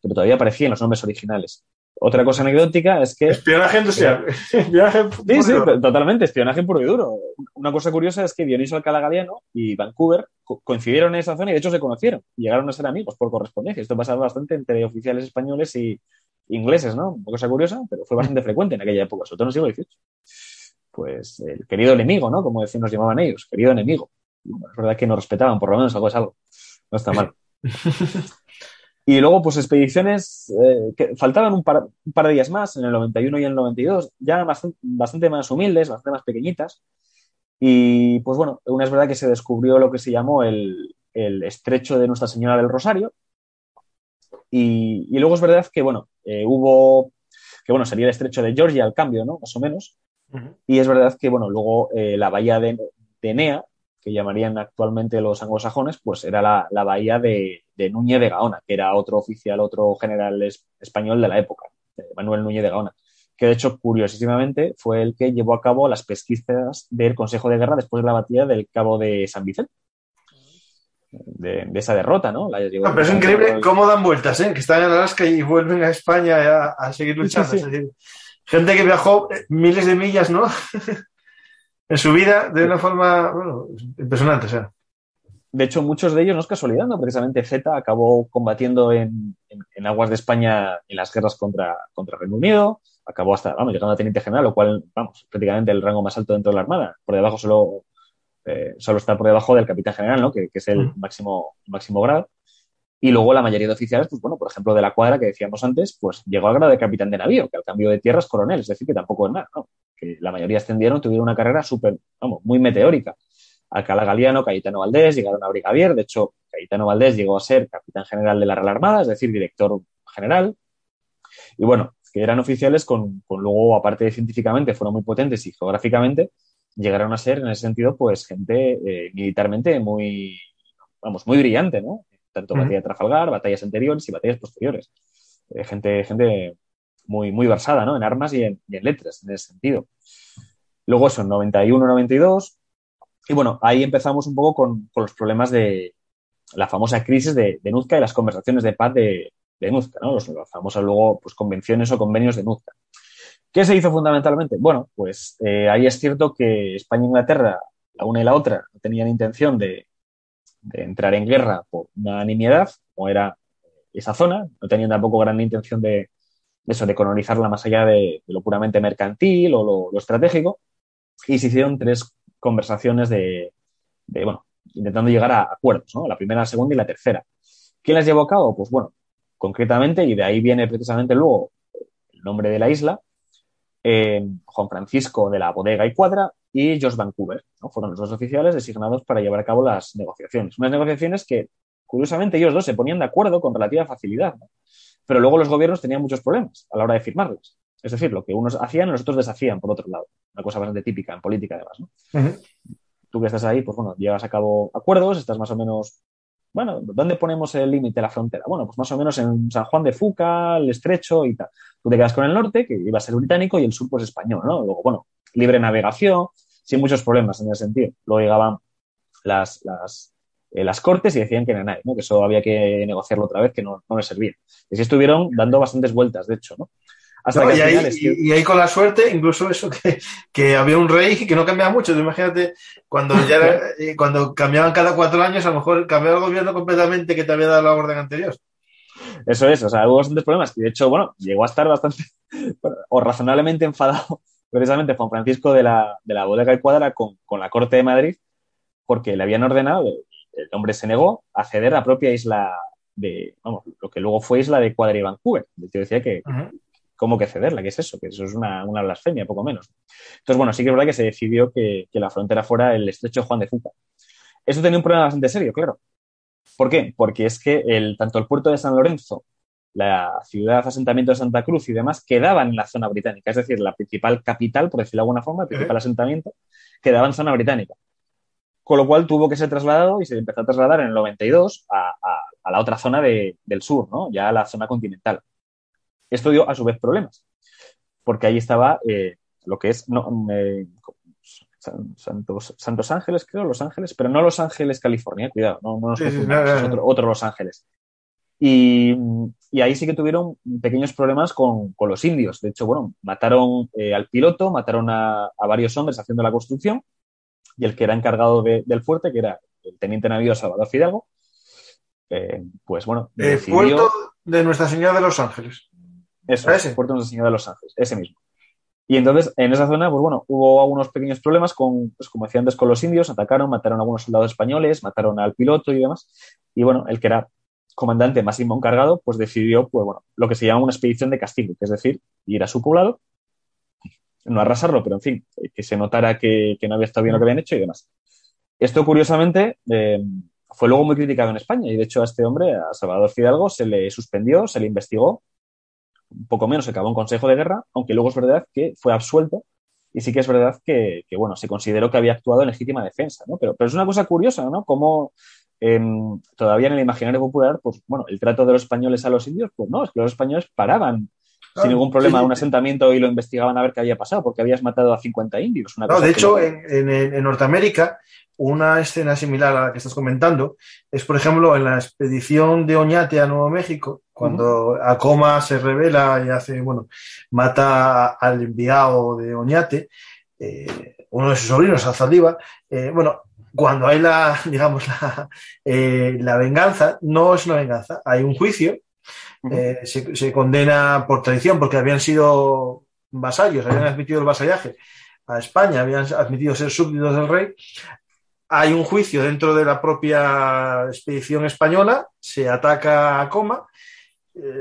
pero todavía aparecían los nombres originales. Otra cosa anecdótica es que... Espionaje industrial. Sí, totalmente, espionaje puro y duro. Una cosa curiosa es que Dionisio Alcalá Galiano y Vancouver coincidieron en esa zona y de hecho se conocieron. Llegaron a ser amigos por correspondencia. Esto pasaba bastante entre oficiales españoles y ingleses, ¿no? Una cosa curiosa, pero fue bastante frecuente en aquella época, sobre todo en el siglo XVIII. Pues el querido enemigo, ¿no? Como nos llamaban ellos, querido enemigo. Bueno, es verdad que nos respetaban, por lo menos algo es algo. No está mal. Y luego, pues expediciones que faltaban un par de días más, en el 91 y el 92, ya bastante más humildes, bastante más pequeñitas. Y pues bueno, una es verdad que se descubrió lo que se llamó el estrecho de Nuestra Señora del Rosario. Y luego es verdad que, bueno, sería el estrecho de Georgia al cambio, ¿no? Más o menos. Y es verdad que, bueno, luego la bahía de Enea, que llamarían actualmente los anglosajones, pues era la bahía de Núñez de Gaona, que era otro oficial, otro general español de la época, Manuel Núñez de Gaona, que de hecho, curiosísimamente, fue el que llevó a cabo las pesquisas del Consejo de Guerra después de la batalla del Cabo de San Vicente. De esa derrota, ¿no? Pero es increíble cómo dan vueltas, ¿eh? Que están en Alaska y vuelven a España a seguir luchando. Sí. Es decir, gente que viajó miles de millas, ¿no? En su vida de una forma, bueno, impresionante, o sea. De hecho, muchos de ellos no es casualidad, ¿no? Precisamente Zeta acabó combatiendo en aguas de España en las guerras contra Reino Unido, acabó llegando a teniente general, lo cual, prácticamente el rango más alto dentro de la Armada. Por debajo solo está por debajo del capitán general, ¿no? Que es el máximo grado. Y luego la mayoría de oficiales, pues bueno, por ejemplo, de la cuadra que decíamos antes, pues llegó al grado de capitán de navío, que al cambio de tierra es coronel, es decir, que tampoco es nada, ¿no? Que la mayoría ascendieron, tuvieron una carrera muy meteórica. Alcalá Galiano, Cayetano Valdés, llegaron a brigadier. De hecho, Cayetano Valdés llegó a ser capitán general de la Real Armada, es decir, director general. Y bueno, que eran oficiales con luego, aparte de científicamente, fueron muy potentes y geográficamente, llegaron a ser, en ese sentido, pues gente militarmente muy brillante, ¿no? Tanto batalla de Trafalgar, batallas anteriores y batallas posteriores. Gente muy, muy versada, ¿no? En armas y en letras, en ese sentido. Luego eso, en 91, 92. Y bueno, ahí empezamos un poco con los problemas de la famosa crisis de Nuzca y las conversaciones de paz de Nuzca, ¿no? Las famosas luego pues, convenciones o convenios de Nuzca. ¿Qué se hizo fundamentalmente? Bueno, pues ahí es cierto que España e Inglaterra, la una y la otra, no tenían intención de entrar en guerra por una nimiedad, como era esa zona, no tenían tampoco gran intención de colonizarla más allá de lo puramente mercantil o lo estratégico, y se hicieron 3 conversaciones intentando llegar a acuerdos, ¿no? La primera, la segunda y la tercera. ¿Quién las llevó a cabo? Pues bueno, concretamente, y de ahí viene precisamente luego el nombre de la isla, Juan Francisco de la Bodega y Cuadra y George Vancouver, ¿no? Fueron los 2 oficiales designados para llevar a cabo las negociaciones. Unas negociaciones que, curiosamente, ellos 2 se ponían de acuerdo con relativa facilidad, ¿no? Pero luego los gobiernos tenían muchos problemas a la hora de firmarlas. Es decir, lo que unos hacían, los otros deshacían, por otro lado. Una cosa bastante típica en política, además, ¿no? Tú que estás ahí, pues bueno, llevas a cabo acuerdos, estás más o menos... Bueno, ¿dónde ponemos el límite, la frontera? Bueno, pues más o menos en San Juan de Fuca, el Estrecho y tal. Tú te quedas con el norte, que iba a ser británico, y el sur, pues español, ¿no? Luego, bueno, libre navegación, sin muchos problemas en ese sentido. Luego llegaban las cortes y decían que no era nadie, ¿no? Que eso había que negociarlo otra vez, que no les servía. Y así estuvieron dando bastantes vueltas, de hecho, ¿no? Hasta No, que y, al final ahí, es que... y ahí con la suerte, incluso eso, que había un rey que no cambiaba mucho. Tú imagínate, cuando cuando cambiaban cada 4 años, a lo mejor cambiaba el gobierno completamente que te había dado la orden anterior. Eso es, o sea, hubo bastantes problemas. Y de hecho, bueno, llegó a estar bastante o razonablemente enfadado precisamente Juan Francisco de la Bodega y Cuadra con la Corte de Madrid, porque le habían ordenado, el hombre se negó a ceder la propia isla vamos, lo que luego fue isla de Cuadra y Vancouver. El tío decía que, Uh-huh. ¿cómo que cederla? ¿Qué es eso? Que eso es una blasfemia, poco menos. Entonces, bueno, sí que es verdad que se decidió que la frontera fuera el estrecho de Juan de Fuca. Eso tenía un problema bastante serio, claro. ¿Por qué? Porque es que tanto el puerto de San Lorenzo, la ciudad asentamiento de Santa Cruz y demás quedaban en la zona británica, es decir, la principal capital, por decirlo de alguna forma, el principal asentamiento, quedaba en zona británica. Con lo cual tuvo que ser trasladado y se empezó a trasladar en el 92 a la otra zona del sur, ¿no? Ya a la zona continental. Esto dio a su vez problemas, porque ahí estaba lo que es Santos Ángeles, creo, Los Ángeles, pero no Los Ángeles, California, cuidado, no nos confundamos, es otro Los Ángeles. Y ahí sí que tuvieron pequeños problemas con los indios. De hecho, bueno, mataron al piloto, mataron a varios hombres haciendo la construcción, y el que era encargado del fuerte, que era el teniente navío Salvador Fidalgo, pues bueno, decidió... Puerto de Nuestra Señora de los Ángeles. Eso, Puerto de Nuestra Señora de los Ángeles, ese mismo. Y entonces, en esa zona, pues bueno, hubo algunos pequeños problemas pues como decía antes, con los indios, mataron a algunos soldados españoles, mataron al piloto y demás. Y bueno, el que era comandante máximo encargado, pues decidió, pues bueno, lo que se llama una expedición de castigo, que es decir, ir a su poblado, no arrasarlo, pero en fin, que se notara que no había estado bien lo que habían hecho y demás. Esto, curiosamente, fue luego muy criticado en España y, de hecho, a este hombre, a Salvador Fidalgo, se le suspendió, se le investigó, un poco menos se acabó un consejo de guerra, aunque luego es verdad que fue absuelto y sí que es verdad que bueno, se consideró que había actuado en legítima defensa, ¿no? Pero es una cosa curiosa, ¿no? Como todavía en el imaginario popular, pues bueno, el trato de los españoles a los indios, pues no, es que los españoles paraban sin ningún problema un asentamiento y lo investigaban a ver qué había pasado, porque habías matado a 50 indios. Una cosa de hecho, en Norteamérica, una escena similar a la que estás comentando es, por ejemplo, en la expedición de Oñate a Nuevo México, cuando Acoma se rebela y mata al enviado de Oñate, uno de sus sobrinos, Azaldiva, cuando hay la venganza, no es una venganza, hay un juicio. Se condena por traición porque habían sido vasallos, habían admitido el vasallaje a España, habían admitido ser súbditos del rey. Hay un juicio dentro de la propia expedición española, se ataca a Coma,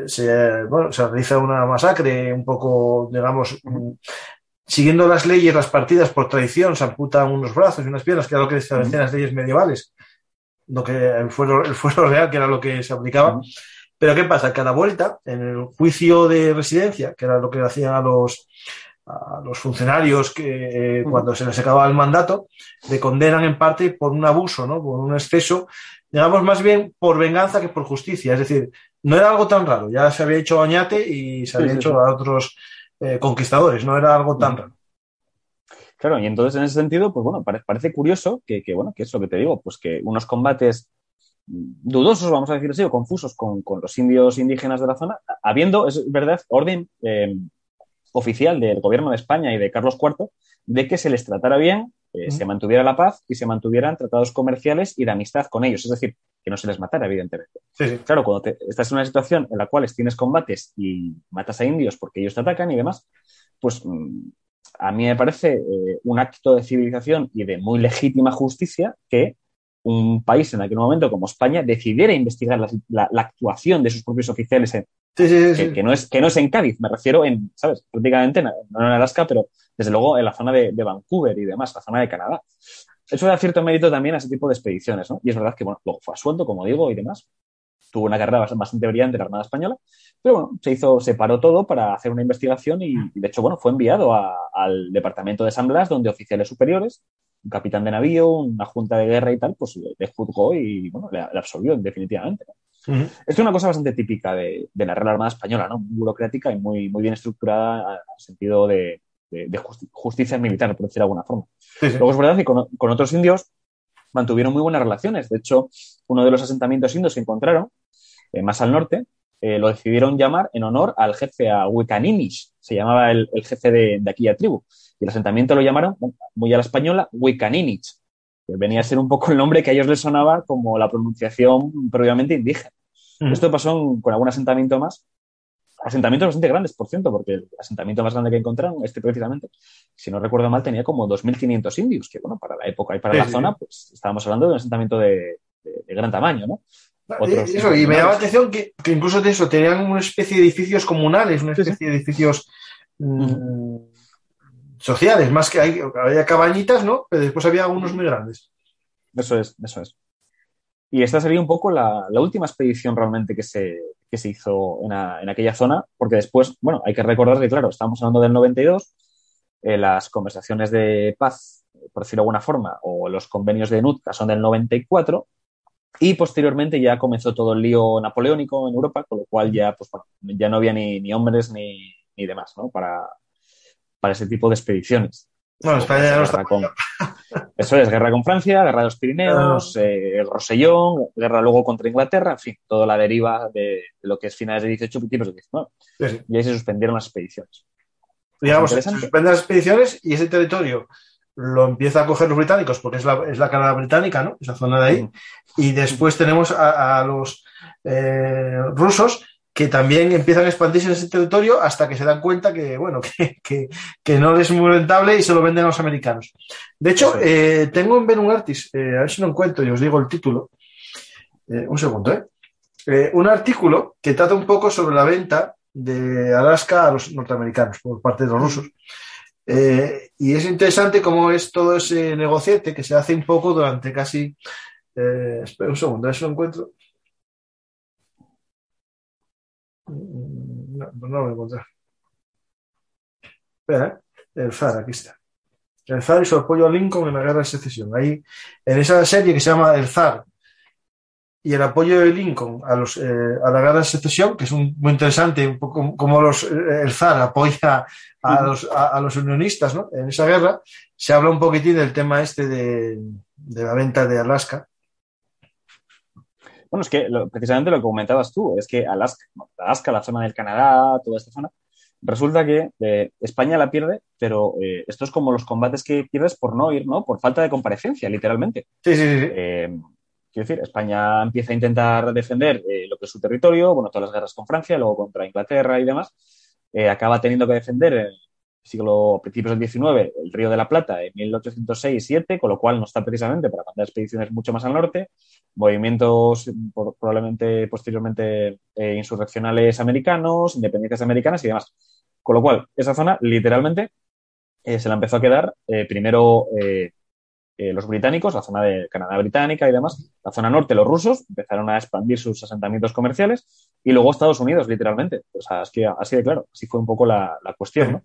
se realiza una masacre un poco, digamos, siguiendo las leyes, las partidas por traición, se amputan unos brazos y unas piernas, que era lo que establecían las leyes medievales, lo que el fuero real, que era lo que se aplicaba. Pero ¿qué pasa? Que a la vuelta, en el juicio de residencia, que era lo que hacían a los funcionarios que cuando se les acababa el mandato, le condenan en parte por un abuso, ¿no? Por un exceso, digamos más bien por venganza que por justicia. Es decir, no era algo tan raro, ya se había hecho a Oñate y se había hecho a otros conquistadores, no era algo tan raro. Claro, y entonces en ese sentido, pues bueno, parece curioso que es lo que te digo, pues que unos combates dudosos, vamos a decir así, o confusos con los indios indígenas de la zona, habiendo, es verdad, orden oficial del gobierno de España y de Carlos IV de que se les tratara bien, se mantuviera la paz y se mantuvieran tratados comerciales y de amistad con ellos, es decir, que no se les matara, evidentemente. Sí. Claro, cuando estás en una situación en la cual tienes combates y matas a indios porque ellos te atacan y demás, pues a mí me parece un acto de civilización y de muy legítima justicia que un país en aquel momento como España decidiera investigar la actuación de sus propios oficiales que no es en Cádiz, me refiero ¿sabes? Prácticamente no en Alaska, pero desde luego en la zona de Vancouver y demás, la zona de Canadá. Eso da cierto mérito también a ese tipo de expediciones, ¿no? Y es verdad que, bueno, luego fue absuelto, como digo, y demás. Tuvo una carrera bastante brillante en la Armada Española, pero bueno, se paró todo para hacer una investigación y de hecho, bueno, fue enviado al departamento de San Blas, donde oficiales superiores, un capitán de navío, una junta de guerra y tal, pues le juzgó y, bueno, le absolvió definitivamente, ¿no? Esto es una cosa bastante típica de la Real Armada Española, ¿no? Muy burocrática y muy, muy bien estructurada al sentido de justicia militar, por decir de alguna forma. Luego es verdad que con otros indios mantuvieron muy buenas relaciones. De hecho, uno de los asentamientos indios que encontraron, más al norte, lo decidieron llamar en honor al jefe, a Wicaninich, se llamaba el jefe de aquella tribu. Y el asentamiento lo llamaron, muy a la española, Wicaninich, que venía a ser un poco el nombre que a ellos les sonaba como la pronunciación previamente indígena. Esto pasó con algún asentamiento más. Asentamientos bastante grandes, por cierto, porque el asentamiento más grande que encontraron, precisamente, si no recuerdo mal, tenía como 2.500 indios, que bueno, para la época y para la zona, pues estábamos hablando de un asentamiento de gran tamaño, ¿no? Eso, y me llama la atención que incluso de eso tenían una especie de edificios comunales, una especie de edificios sociales, más que había cabañitas, ¿no? Pero después había unos muy grandes. Eso es. Y esta sería un poco la última expedición realmente que se hizo en aquella zona, porque después, bueno, hay que recordar que, claro, estamos hablando del 92, las conversaciones de paz, por decirlo de alguna forma, o los convenios de Nootka son del 94, y posteriormente ya comenzó todo el lío napoleónico en Europa, con lo cual ya, pues, bueno, ya no había ni hombres ni demás, ¿no? Para ese tipo de expediciones. Bueno, España ya no está. Eso es, guerra con Francia, guerra de los Pirineos, el Rosellón, guerra luego contra Inglaterra, en fin, toda la deriva de lo que es finales de 18, principios de 19. Sí. Y ahí se suspendieron las expediciones. Digamos, se suspenden las expediciones y ese territorio lo empiezan a coger los británicos porque es la Canadá británica, ¿no? Esa zona de ahí. Y después tenemos a los rusos que también empiezan a expandirse en ese territorio hasta que se dan cuenta que, bueno, que no es muy rentable y se lo venden a los americanos. De hecho, tengo en Benun Artis, a ver si lo encuentro y os digo el título. Un segundo, un artículo que trata un poco sobre la venta de Alaska a los norteamericanos por parte de los rusos. Y es interesante cómo es todo ese negociete que se hace un poco durante casi... espera un segundo, a ver si lo encuentro. No lo voy a encontrar. Espera, el zar, aquí está. El zar y su apoyo a Lincoln en la guerra de secesión. Ahí, en esa serie que se llama El zar y el apoyo de Lincoln a la guerra de secesión, que es muy interesante, un poco como el zar apoya a los unionistas, ¿no? En esa guerra se habla un poquitín del tema de la venta de Alaska. Bueno, es que precisamente lo que comentabas tú, es que Alaska, la zona del Canadá, toda esta zona, resulta que España la pierde, pero esto es como los combates que pierdes por no ir, ¿no? Por falta de comparecencia, literalmente. Sí. Quiero decir, España empieza a intentar defender lo que es su territorio, bueno, todas las guerras con Francia, luego contra Inglaterra y demás. Acaba teniendo que defender principios del 19, el Río de la Plata en 1806-7, con lo cual no está precisamente para mandar expediciones mucho más al norte. Movimientos probablemente posteriormente insurreccionales americanos, independencias americanas y demás. Con lo cual, esa zona literalmente se la empezó a quedar primero los británicos, la zona de Canadá británica y demás. La zona norte, los rusos, empezaron a expandir sus asentamientos comerciales y luego Estados Unidos, literalmente. O sea, es que así de claro, así fue un poco la cuestión, ¿no?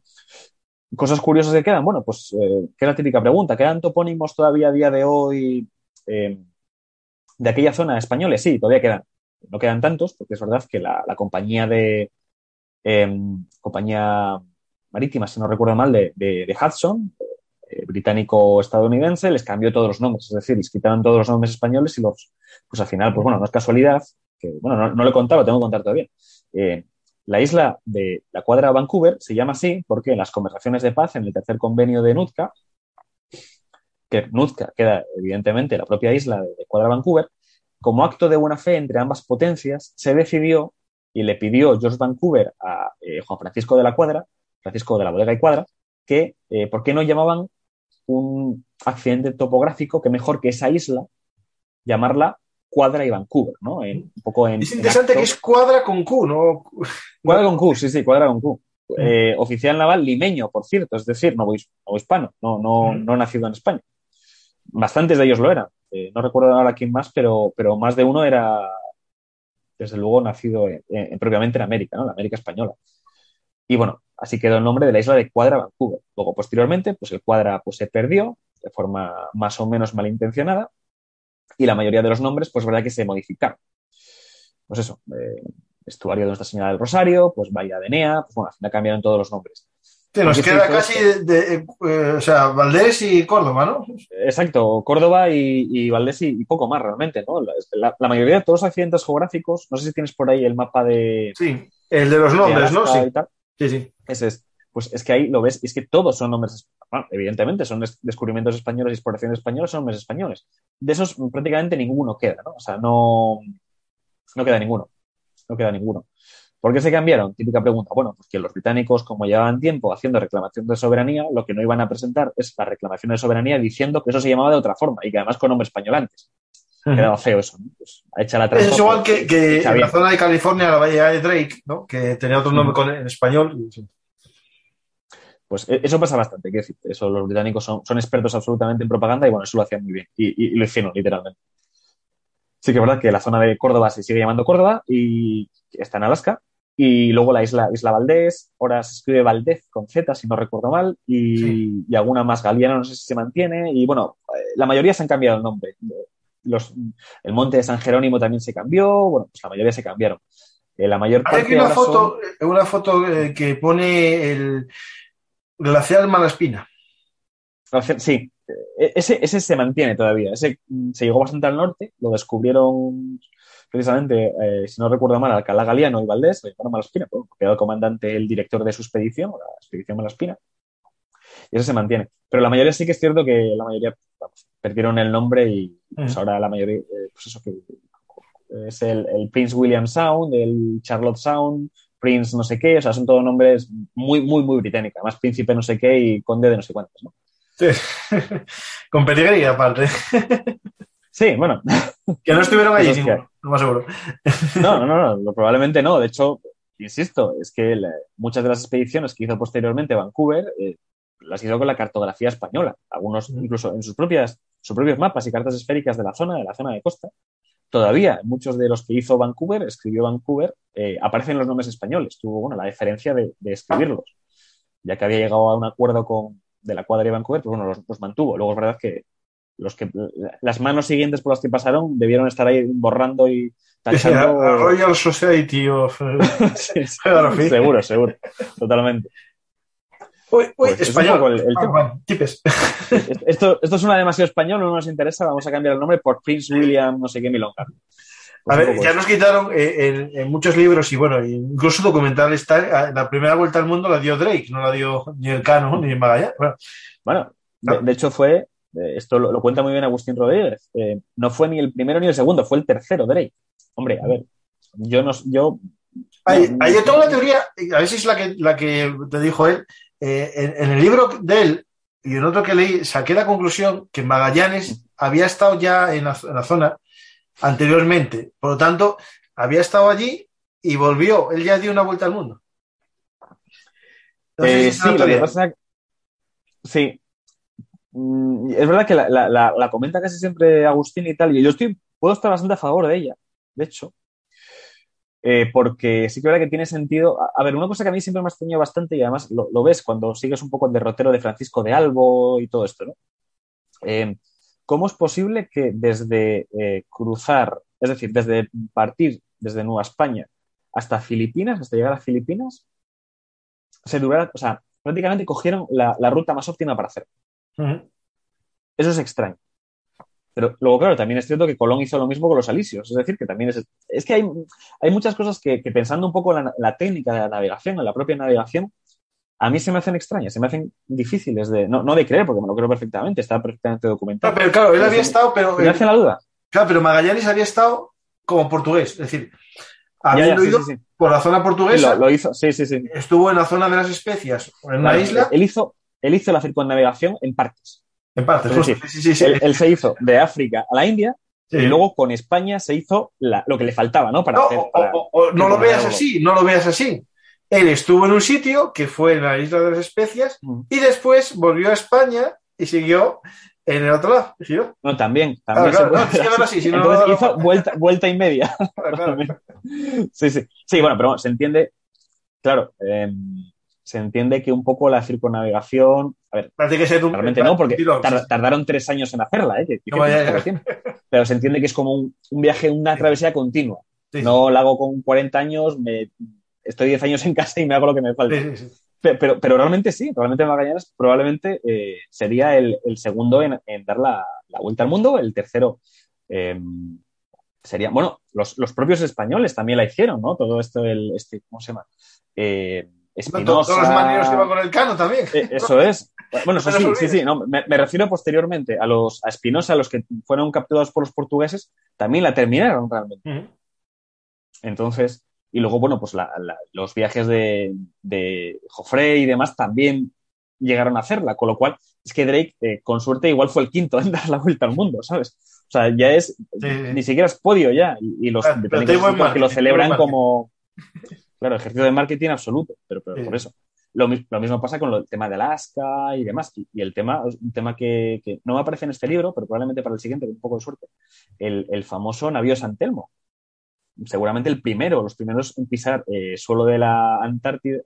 Cosas curiosas que quedan. Bueno, pues que es la típica pregunta. ¿Quedan topónimos todavía a día de hoy de aquella zona españoles? Sí, todavía quedan. No quedan tantos, porque es verdad que la compañía compañía marítima, si no recuerdo mal, de Hudson, británico-estadounidense, les cambió todos los nombres, es decir, les quitaron todos los nombres españoles y pues al final, pues bueno, no es casualidad, que bueno, no lo he contado, lo tengo que contar todavía. La isla de la Cuadra Vancouver se llama así porque en las conversaciones de paz, en el tercer convenio de Nootka, que Nootka queda evidentemente la propia isla de Cuadra Vancouver, como acto de buena fe entre ambas potencias, se decidió y le pidió George Vancouver a Juan Francisco de la Cuadra, Francisco de la Bodega y Cuadra, que por qué no llamaban un accidente topográfico que mejor que esa isla llamarla Cuadra y Vancouver, ¿no? Es interesante que es Cuadra con Q, ¿no? Cuadra con Q, sí, Cuadra con Q. Oficial naval limeño, por cierto, es decir, novohispano, no nacido en España. Bastantes de ellos lo eran. No recuerdo ahora quién más, pero más de uno era, desde luego, nacido propiamente en América, ¿no? La América española. Y bueno, así quedó el nombre de la isla de Cuadra Vancouver. Luego, posteriormente, pues el Cuadra pues, se perdió de forma más o menos malintencionada y la mayoría de los nombres, pues verdad que se modificaron. Pues eso, estuario de Nuestra Señora del Rosario, pues Bahía de Enea, pues bueno, al final cambiaron todos los nombres. Sí, nos queda casi o sea, Valdés y Córdoba, ¿no? Exacto, Córdoba y Valdés y poco más realmente, ¿no? La mayoría de todos los accidentes geográficos, no sé si tienes por ahí el mapa de Sí, el de los nombres, ¿no? Sí. Y tal. Sí. Ese es. Pues es que ahí lo ves, y es que todos son nombres, bueno, evidentemente son descubrimientos españoles y exploraciones españolas, son nombres españoles. De esos prácticamente ninguno queda, ¿no? O sea, no queda ninguno. No queda ninguno. ¿Por qué se cambiaron? Típica pregunta. Bueno, pues que los británicos, como llevaban tiempo haciendo reclamación de soberanía, lo que no iban a presentar es la reclamación de soberanía diciendo que eso se llamaba de otra forma y que además con nombre español antes. Quedaba feo eso, ¿no? Pues ha hecho la trampa. Es igual que en la zona de California, la bahía de Drake, ¿no? Que tenía otro nombre en español. Sí. Pues eso pasa bastante, quiero decir, eso los británicos son expertos absolutamente en propaganda y bueno, eso lo hacían muy bien y lo hicieron literalmente. Sí que es verdad que la zona de Córdoba se sigue llamando Córdoba y está en Alaska. Y luego la isla Valdés, ahora se escribe Valdez con Z, si no recuerdo mal, y alguna más Galiana, no sé si se mantiene. Y bueno, la mayoría se han cambiado el nombre. El monte de San Jerónimo también se cambió, bueno, pues la mayoría se cambiaron. La mayor parte. Hay aquí una foto que pone el glaciar Malaspina. Sí, ese se mantiene todavía. Ese se llegó bastante al norte, lo descubrieron precisamente, si no recuerdo mal, Alcalá Galiano y Valdés, le llamaron Malaspina, porque era el comandante, el director de su expedición, la expedición Malaspina, y eso se mantiene. Pero la mayoría sí que es cierto que la mayoría perdieron el nombre y pues ahora la mayoría, pues eso que es el Prince William Sound, el Charlotte Sound, Prince no sé qué, o sea, son todos nombres muy, muy, muy británicos, además príncipe no sé qué y conde de no sé cuántos, ¿no? Sí. Con pedigrí aparte. Sí, bueno. Que no estuvieron allí, ninguno, lo más seguro. No, probablemente no. De hecho, insisto, es que muchas de las expediciones que hizo posteriormente Vancouver las hizo con la cartografía española. Algunos incluso en sus propios mapas y cartas esféricas de la zona de costa. Todavía, muchos de los que hizo Vancouver, escribió Vancouver, aparecen los nombres españoles. Tuvo, bueno, la deferencia de escribirlos. Ya que había llegado a un acuerdo de la cuadra de Vancouver, pues bueno, los mantuvo. Luego es verdad que las manos siguientes por las que pasaron debieron estar ahí borrando y tachando. La Royal Society of sí, seguro, totalmente. Uy, pues español. Tipes. Esto suena demasiado español, no nos interesa, vamos a cambiar el nombre por Prince William, no sé qué milonga. Pues a ver, ya nos quitaron en muchos libros y bueno, incluso documentales, la primera vuelta al mundo la dio Drake, no la dio ni Elcano ni Magallanes. Bueno, de hecho fue, esto lo cuenta muy bien Agustín Rodríguez, no fue ni el primero ni el segundo, fue el tercero Drake. Hombre, a ver, yo tengo la teoría, a ver si es la que te dijo él, en el libro de él y en otro que leí, saqué la conclusión que Magallanes había estado ya en la zona anteriormente, por lo tanto, había estado allí y volvió, él ya dio una vuelta al mundo. Sí, lo que pasa, sí. Es verdad que la comenta casi siempre Agustín y tal, y yo puedo estar bastante a favor de ella, de hecho, porque sí que es verdad que tiene sentido. A ver, una cosa que a mí siempre me ha extrañado bastante, y además lo ves cuando sigues un poco el derrotero de Francisco de Albo y todo esto, ¿no? ¿Cómo es posible que desde cruzar, es decir, desde partir desde Nueva España hasta Filipinas, hasta llegar a Filipinas, se durara, o sea, prácticamente cogieron la ruta más óptima para hacerlo? Eso es extraño. Pero luego, claro, también es cierto que Colón hizo lo mismo con los alisios. Es decir, que también es que hay muchas cosas que pensando un poco en la técnica de la navegación, en la propia navegación, a mí se me hacen extrañas, se me hacen difíciles no de creer, porque me lo creo perfectamente, está perfectamente documentado. No, pero claro, él había estado, pero... Me hace la duda. Claro, pero Magallanes había estado como portugués, es decir, habiendo ido por la zona portuguesa. Lo hizo, sí. Estuvo en la zona de las especias, en una isla. Él hizo la circunnavegación en partes. En partes, es decir, sí. Él se hizo de África a la India. Sí. Y luego con España se hizo lo que le faltaba, ¿no? No lo veas así. Él estuvo en un sitio que fue en la isla de las especias y después volvió a España y siguió en el otro lado. ¿Siguió? No, también. Claro, así, entonces hizo vuelta y media. Claro. Sí. Sí, bueno, pero se entiende, claro, se entiende que un poco la circunnavegación, a ver, realmente no, porque tardaron 3 años en hacerla, pero se entiende que es como un viaje, una travesía continua. Sí. No la hago con 40 años, estoy 10 años en casa y me hago lo que me falta. Sí. Pero realmente sí, realmente Magallanes probablemente sería el segundo en dar la vuelta al mundo, el tercero sería, bueno, los propios españoles también la hicieron, ¿no? Todo esto, ¿cómo se llama? Todos los marineros que iban con el Cano también. Eso es. Bueno, eso sí. No, me refiero posteriormente a Espinosa, a los que fueron capturados por los portugueses, también la terminaron realmente. Uh-huh. Entonces, y luego, bueno, pues los viajes de Joffrey y demás también llegaron a hacerla, con lo cual es que Drake, con suerte, igual fue el quinto en dar la vuelta al mundo, ¿sabes? O sea, ya es, ni siquiera es podio ya, y los británicos que lo celebran como, claro, ejercicio de marketing absoluto, pero sí. Por eso. Lo mismo pasa con el tema de Alaska y demás, y el tema, un tema que no me aparece en este libro, pero probablemente para el siguiente, con un poco de suerte, el famoso navío San Telmo. Seguramente los primeros en pisar suelo de la Antártida,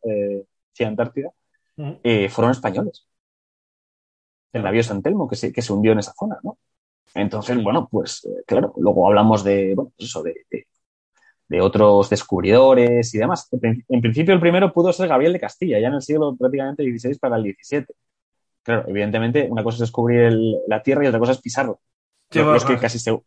fueron españoles. El navío San Telmo que se hundió en esa zona, ¿no? Entonces, bueno, pues claro, luego hablamos de otros descubridores y demás. En principio el primero pudo ser Gabriel de Castilla, ya en el siglo prácticamente XVI para el XVII. Claro, evidentemente una cosa es descubrir la tierra y otra cosa es pisarla. Sí,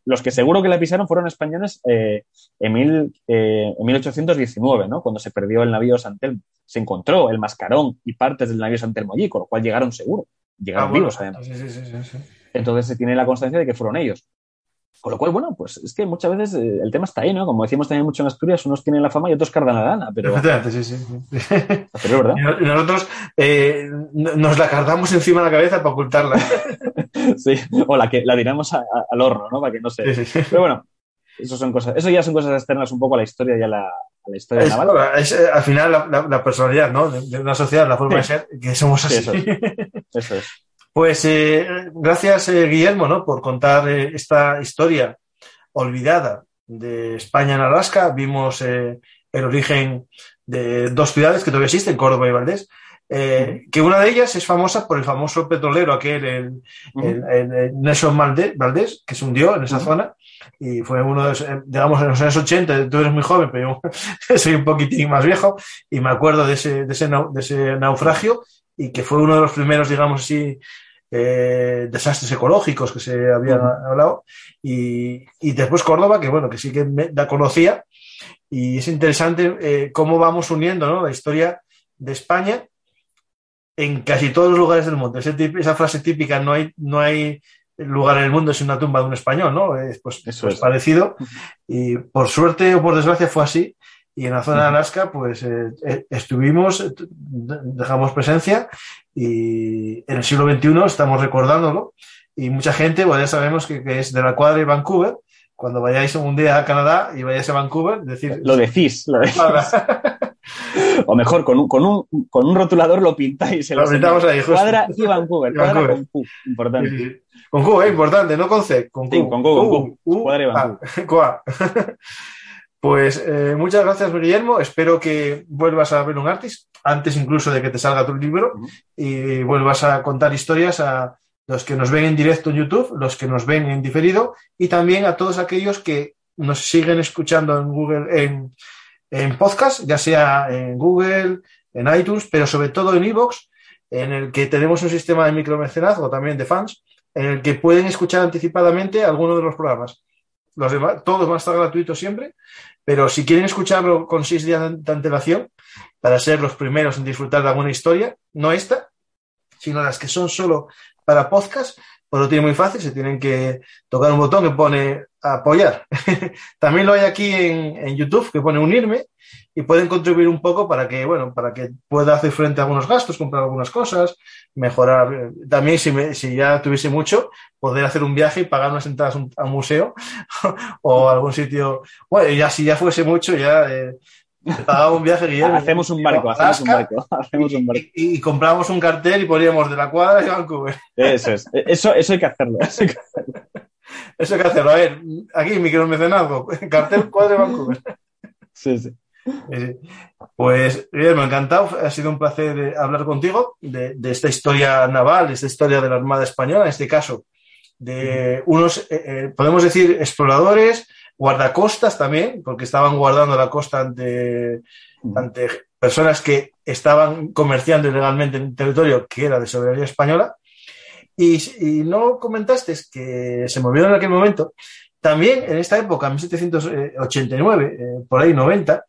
los que seguro que la pisaron fueron españoles en 1819, ¿no? Cuando se perdió el navío San Telmo. Se encontró el Mascarón y partes del navío San Telmo allí, con lo cual llegaron seguro. Llegaron vivos, además. Sí. Entonces se tiene la constancia de que fueron ellos. Con lo cual, bueno, pues es que muchas veces el tema está ahí, ¿no? Como decimos también mucho en Asturias, unos tienen la fama y otros cardan la lana. Pero... Efectivamente, sí. Pero es verdad. Y nosotros nos la cardamos encima de la cabeza para ocultarla. Sí, o la tiramos al horno, ¿no? Para que no se... Sí. Pero bueno, eso ya son cosas externas un poco a la historia y a la historia naval. Al final la personalidad, ¿no? De una sociedad, la forma de ser, que somos así. Sí, eso es. Pues gracias, Guillermo, ¿no? Por contar esta historia olvidada de España en Alaska. Vimos el origen de dos ciudades que todavía existen, Córdoba y Valdés. Que una de ellas es famosa por el famoso petrolero aquel, el Nelson Valdés, que se hundió en esa zona, y fue uno de los, digamos, en los años 80, tú eres muy joven, pero yo soy un poquitín más viejo, y me acuerdo de ese naufragio, y que fue uno de los primeros, digamos así, desastres ecológicos que se habían hablado, y después Córdoba, que bueno, que sí que la conocía, y es interesante cómo vamos uniendo, ¿no?, la historia de España en casi todos los lugares del mundo. Esa frase típica, no hay lugar en el mundo sin una tumba de un español, ¿no? Pues parecido. Y por suerte o por desgracia fue así. Y en la zona de Alaska, pues estuvimos, dejamos presencia, y en el siglo XXI estamos recordándolo. Y mucha gente, bueno, ya sabemos que es de la cuadra de Vancouver. Cuando vayáis un día a Canadá y vayáis a Vancouver, lo decís. O mejor, con un rotulador lo pintáis. Lo pintamos ahí, justo. Cuadra y Vancouver. Cuadra con Q, importante. Sí. Con Q, importante, no con C. Con Q. Sí, con Q. Cuadra y Vancouver. Pues muchas gracias, Guillermo. Espero que vuelvas a ver un artist antes incluso de que te salga tu libro y vuelvas a contar historias a los que nos ven en directo en YouTube, los que nos ven en diferido y también a todos aquellos que nos siguen escuchando en Google, en podcast, ya sea en Google, en iTunes, pero sobre todo en iVoox, en el que tenemos un sistema de micromecenazgo también de fans, en el que pueden escuchar anticipadamente algunos de los programas. Los demás, todos van a estar gratuitos siempre, pero si quieren escucharlo con 6 días de antelación, para ser los primeros en disfrutar de alguna historia, no esta, sino las que son solo para podcast, pues lo tienen muy fácil, se tienen que tocar un botón que pone apoyar. También lo hay aquí en YouTube, que pone unirme, y pueden contribuir un poco para que pueda hacer frente a algunos gastos, comprar algunas cosas, mejorar. También, si ya tuviese mucho, poder hacer un viaje y pagar unas entradas a un museo o a algún sitio. Bueno, ya si ya fuese mucho, ya pagaba un viaje, Guillermo. Hacemos un barco. Y compramos un cartel y poníamos de la cuadra de Vancouver. Eso hay que hacerlo. Eso hay que hacerlo. A ver, aquí, micromecenazgo, cartel cuadra de Vancouver. Sí. Pues, Guillermo, encantado. Ha sido un placer hablar contigo de esta historia naval, de esta historia de la Armada Española, en este caso, de unos, podemos decir, exploradores, guardacostas también, porque estaban guardando la costa ante personas que estaban comerciando ilegalmente en un territorio que era de soberanía española. Y no comentaste, es que se me olvidó en aquel momento, también en esta época, en 1789, por ahí 90,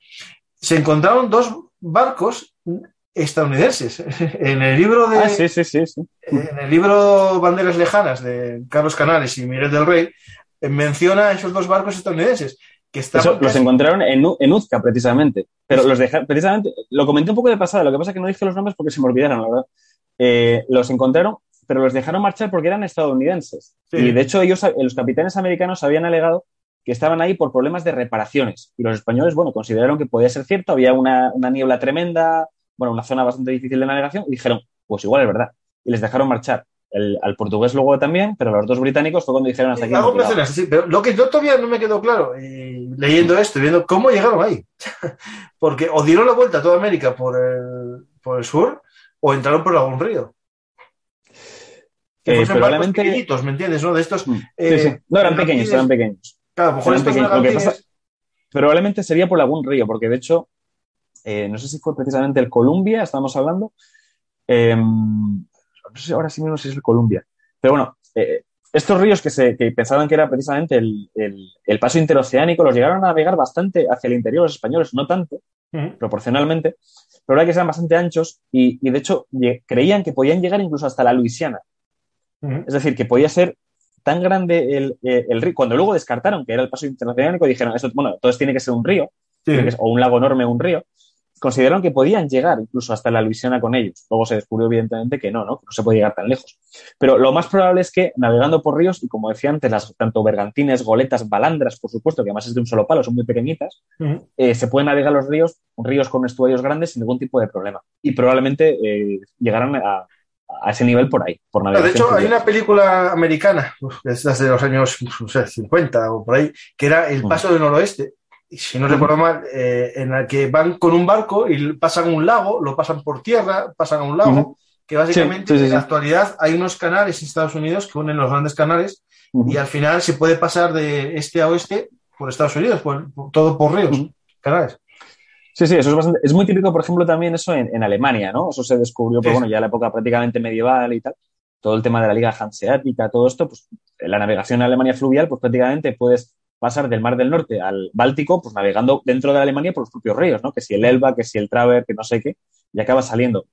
se encontraron 2 barcos estadounidenses. En el libro de sí. En el libro Banderas Lejanas de Carlos Canales y Miguel del Rey, menciona esos 2 barcos estadounidenses que estaban los encontraron en Uzca, precisamente. Pero los dejaron, precisamente, lo comenté un poco de pasada, lo que pasa es que no dije los nombres porque se me olvidaron, la verdad. Los encontraron, pero los dejaron marchar porque eran estadounidenses. Sí. Y de hecho, los capitanes americanos habían alegado que estaban ahí por problemas de reparaciones. Y los españoles, bueno, consideraron que podía ser cierto, había una niebla tremenda, bueno, una zona bastante difícil de navegación, y dijeron, pues igual es verdad. Y les dejaron marchar. Al portugués luego también, pero los 2 británicos fue cuando dijeron hasta aquí. Algo mencionaste, sí, pero lo que yo todavía no me quedó claro, leyendo esto, viendo cómo llegaron ahí. Porque o dieron la vuelta a toda América por el sur, o entraron por algún río. Que probablemente pequeñitos, ¿me entiendes? ¿No? De estos. Sí. No, eran pequeños. Claro, a lo mejor estos lo que pasa, probablemente sería por algún río, porque de hecho, no sé si fue precisamente el Columbia, estábamos hablando. No sé ahora sí mismo si es el Columbia. Pero bueno, estos ríos que pensaban que era precisamente el paso interoceánico, los llegaron a navegar bastante hacia el interior los españoles, no tanto, proporcionalmente, pero era que eran bastante anchos y de hecho creían que podían llegar incluso hasta la Luisiana. Es decir, que podía ser tan grande el río. Cuando luego descartaron que era el paso interoceánico, dijeron, entonces tiene que ser un río, o un lago enorme o un río. Consideraron que podían llegar incluso hasta la Luisiana con ellos. Luego se descubrió evidentemente que no se puede llegar tan lejos. Pero lo más probable es que navegando por ríos, y como decía antes, tanto bergantines, goletas, balandras, por supuesto, que además es de un solo palo, son muy pequeñitas, se pueden navegar los ríos con estuarios grandes sin ningún tipo de problema. Y probablemente llegaran a ese nivel por ahí, por navegación. De hecho, hay una película americana, desde los años 50 o por ahí, que era El Paso del Noroeste, si no recuerdo mal, en la que van con un barco y pasan un lago, lo pasan por tierra, pasan a un lago, que básicamente en la actualidad hay unos canales en Estados Unidos que unen los grandes canales y al final se puede pasar de este a oeste por Estados Unidos, todo por ríos, canales. Sí, eso es muy típico, por ejemplo, también eso en Alemania, ¿no? Eso se descubrió, pues, ya en la época prácticamente medieval y tal. Todo el tema de la Liga Hanseática, todo esto, pues la navegación en Alemania fluvial, pues prácticamente puedes pasar del Mar del Norte al Báltico, pues navegando dentro de Alemania por los propios ríos, ¿no? Que si el Elba, que si el Traber, que no sé qué, y acabas saliendo.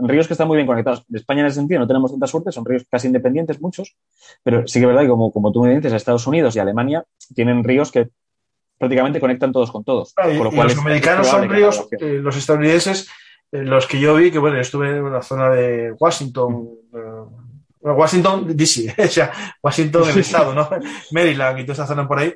Ríos que están muy bien conectados. En España en ese sentido no tenemos tanta suerte, son ríos casi independientes muchos, pero sí que es verdad que como tú me dices, Estados Unidos y Alemania tienen ríos que prácticamente conectan todos con todos. Con lo cual los americanos son ríos, los estadounidenses, los que yo vi, que bueno, estuve en la zona de Washington, Washington DC, o sea, Washington el estado, ¿no? Maryland y toda esa zona por ahí,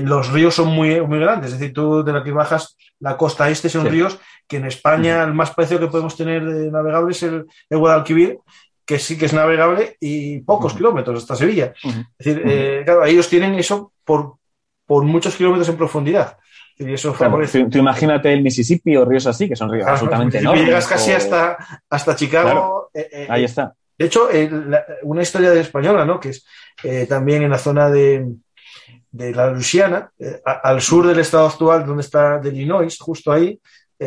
los ríos son muy, muy grandes, es decir, tú de la que bajas la costa este son ríos que en España el más parecido que podemos tener de navegable es el Guadalquivir, que sí que es navegable y pocos kilómetros hasta Sevilla. Es decir, claro, ellos tienen eso por muchos kilómetros en profundidad. Y eso favorece. Tú imagínate el Mississippi o ríos así, que son ríos absolutamente enormes. Llegas casi hasta Chicago. Claro, ahí está. De hecho, una historia de española, ¿no? Que es también en la zona de la Luisiana, al sur del estado actual, donde está de Illinois, justo ahí,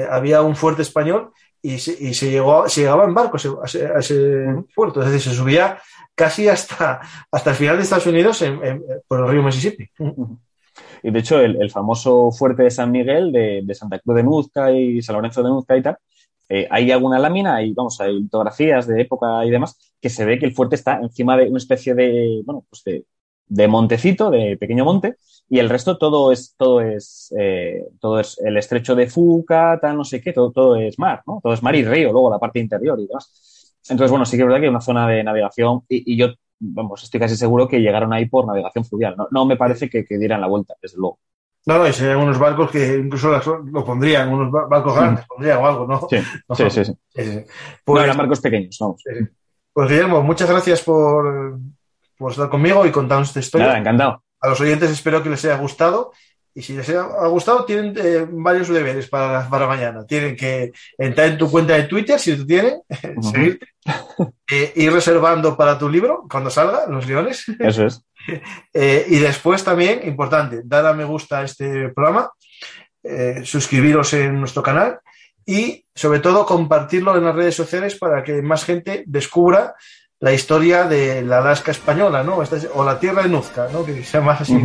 había un fuerte español y se llegaba en barco a ese puerto. Es decir, se subía casi hasta el final de Estados Unidos por el río Mississippi. Y de hecho, el famoso fuerte de San Miguel, de Santa Cruz de Nuzca y San Lorenzo de Nuzca y tal, hay alguna lámina, hay litografías de época y demás, que se ve que el fuerte está encima de una especie de montecito, de pequeño monte, y el resto todo es el estrecho de Fuca, tal, no sé qué, todo es mar, ¿no? Todo es mar y río, luego la parte interior y demás. Entonces, bueno, sí que es verdad que hay una zona de navegación y yo, estoy casi seguro que llegaron ahí por navegación fluvial. No me parece que dieran la vuelta, desde luego. No, y serían unos barcos que incluso lo pondrían, unos barcos grandes, pondrían o algo, ¿no? Sí. Pues, no eran barcos pequeños, vamos. Pues Guillermo, muchas gracias por estar conmigo y contarnos esta historia. Nada, encantado. A los oyentes espero que les haya gustado. Y si les ha gustado, tienen varios deberes para mañana. Tienen que entrar en tu cuenta de Twitter, si tú tienes, seguirte, ir reservando para tu libro cuando salga, Los Leones. Eso es. Y después también, importante, dar a me gusta a este programa, suscribiros en nuestro canal y sobre todo compartirlo en las redes sociales para que más gente descubra la historia de la Alaska española, ¿no? O la tierra de Nuzca, ¿no? Que sea más así,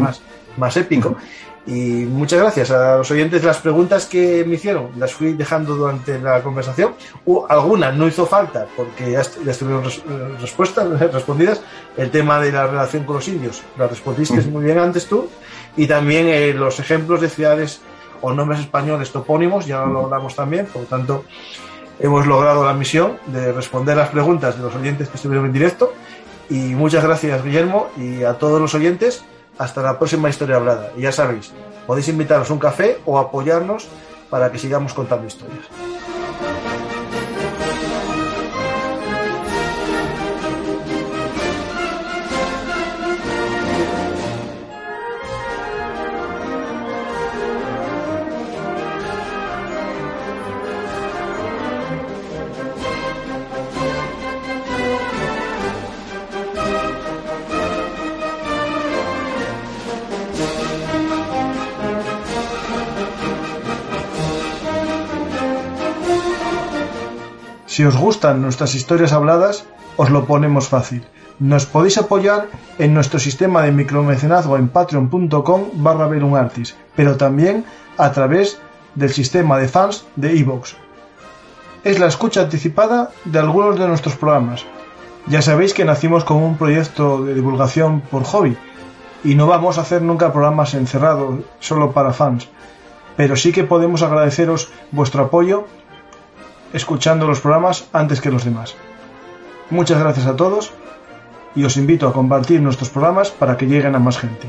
más épico. Y muchas gracias a los oyentes. Las preguntas que me hicieron las fui dejando durante la conversación. Algunas no hizo falta porque ya estuvieron respondidas. El tema de la relación con los indios la respondiste muy bien antes tú. Y también los ejemplos de ciudades o nombres españoles topónimos, ya lo hablamos también. Por lo tanto, hemos logrado la misión de responder las preguntas de los oyentes que estuvieron en directo. Y muchas gracias, Guillermo, y a todos los oyentes. Hasta la próxima Historia Hablada. Y ya sabéis, podéis invitarnos a un café o apoyarnos para que sigamos contando historias. Si os gustan nuestras historias habladas, os lo ponemos fácil. Nos podéis apoyar en nuestro sistema de micromecenazgo en patreon.com/velunartis, pero también a través del sistema de fans de iVoox. Es la escucha anticipada de algunos de nuestros programas. Ya sabéis que nacimos como un proyecto de divulgación por hobby y no vamos a hacer nunca programas encerrados solo para fans, pero sí que podemos agradeceros vuestro apoyo escuchando los programas antes que los demás. Muchas gracias a todos y os invito a compartir nuestros programas para que lleguen a más gente.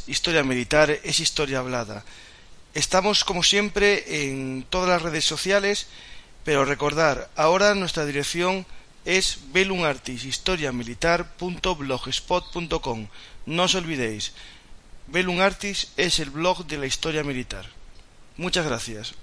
Historia Militar es historia hablada. Estamos como siempre en todas las redes sociales, pero recordar, ahora nuestra dirección es velunartishistoriamilitar.blogspot.com. No os olvidéis, Velunartis es el blog de la historia militar. Muchas gracias.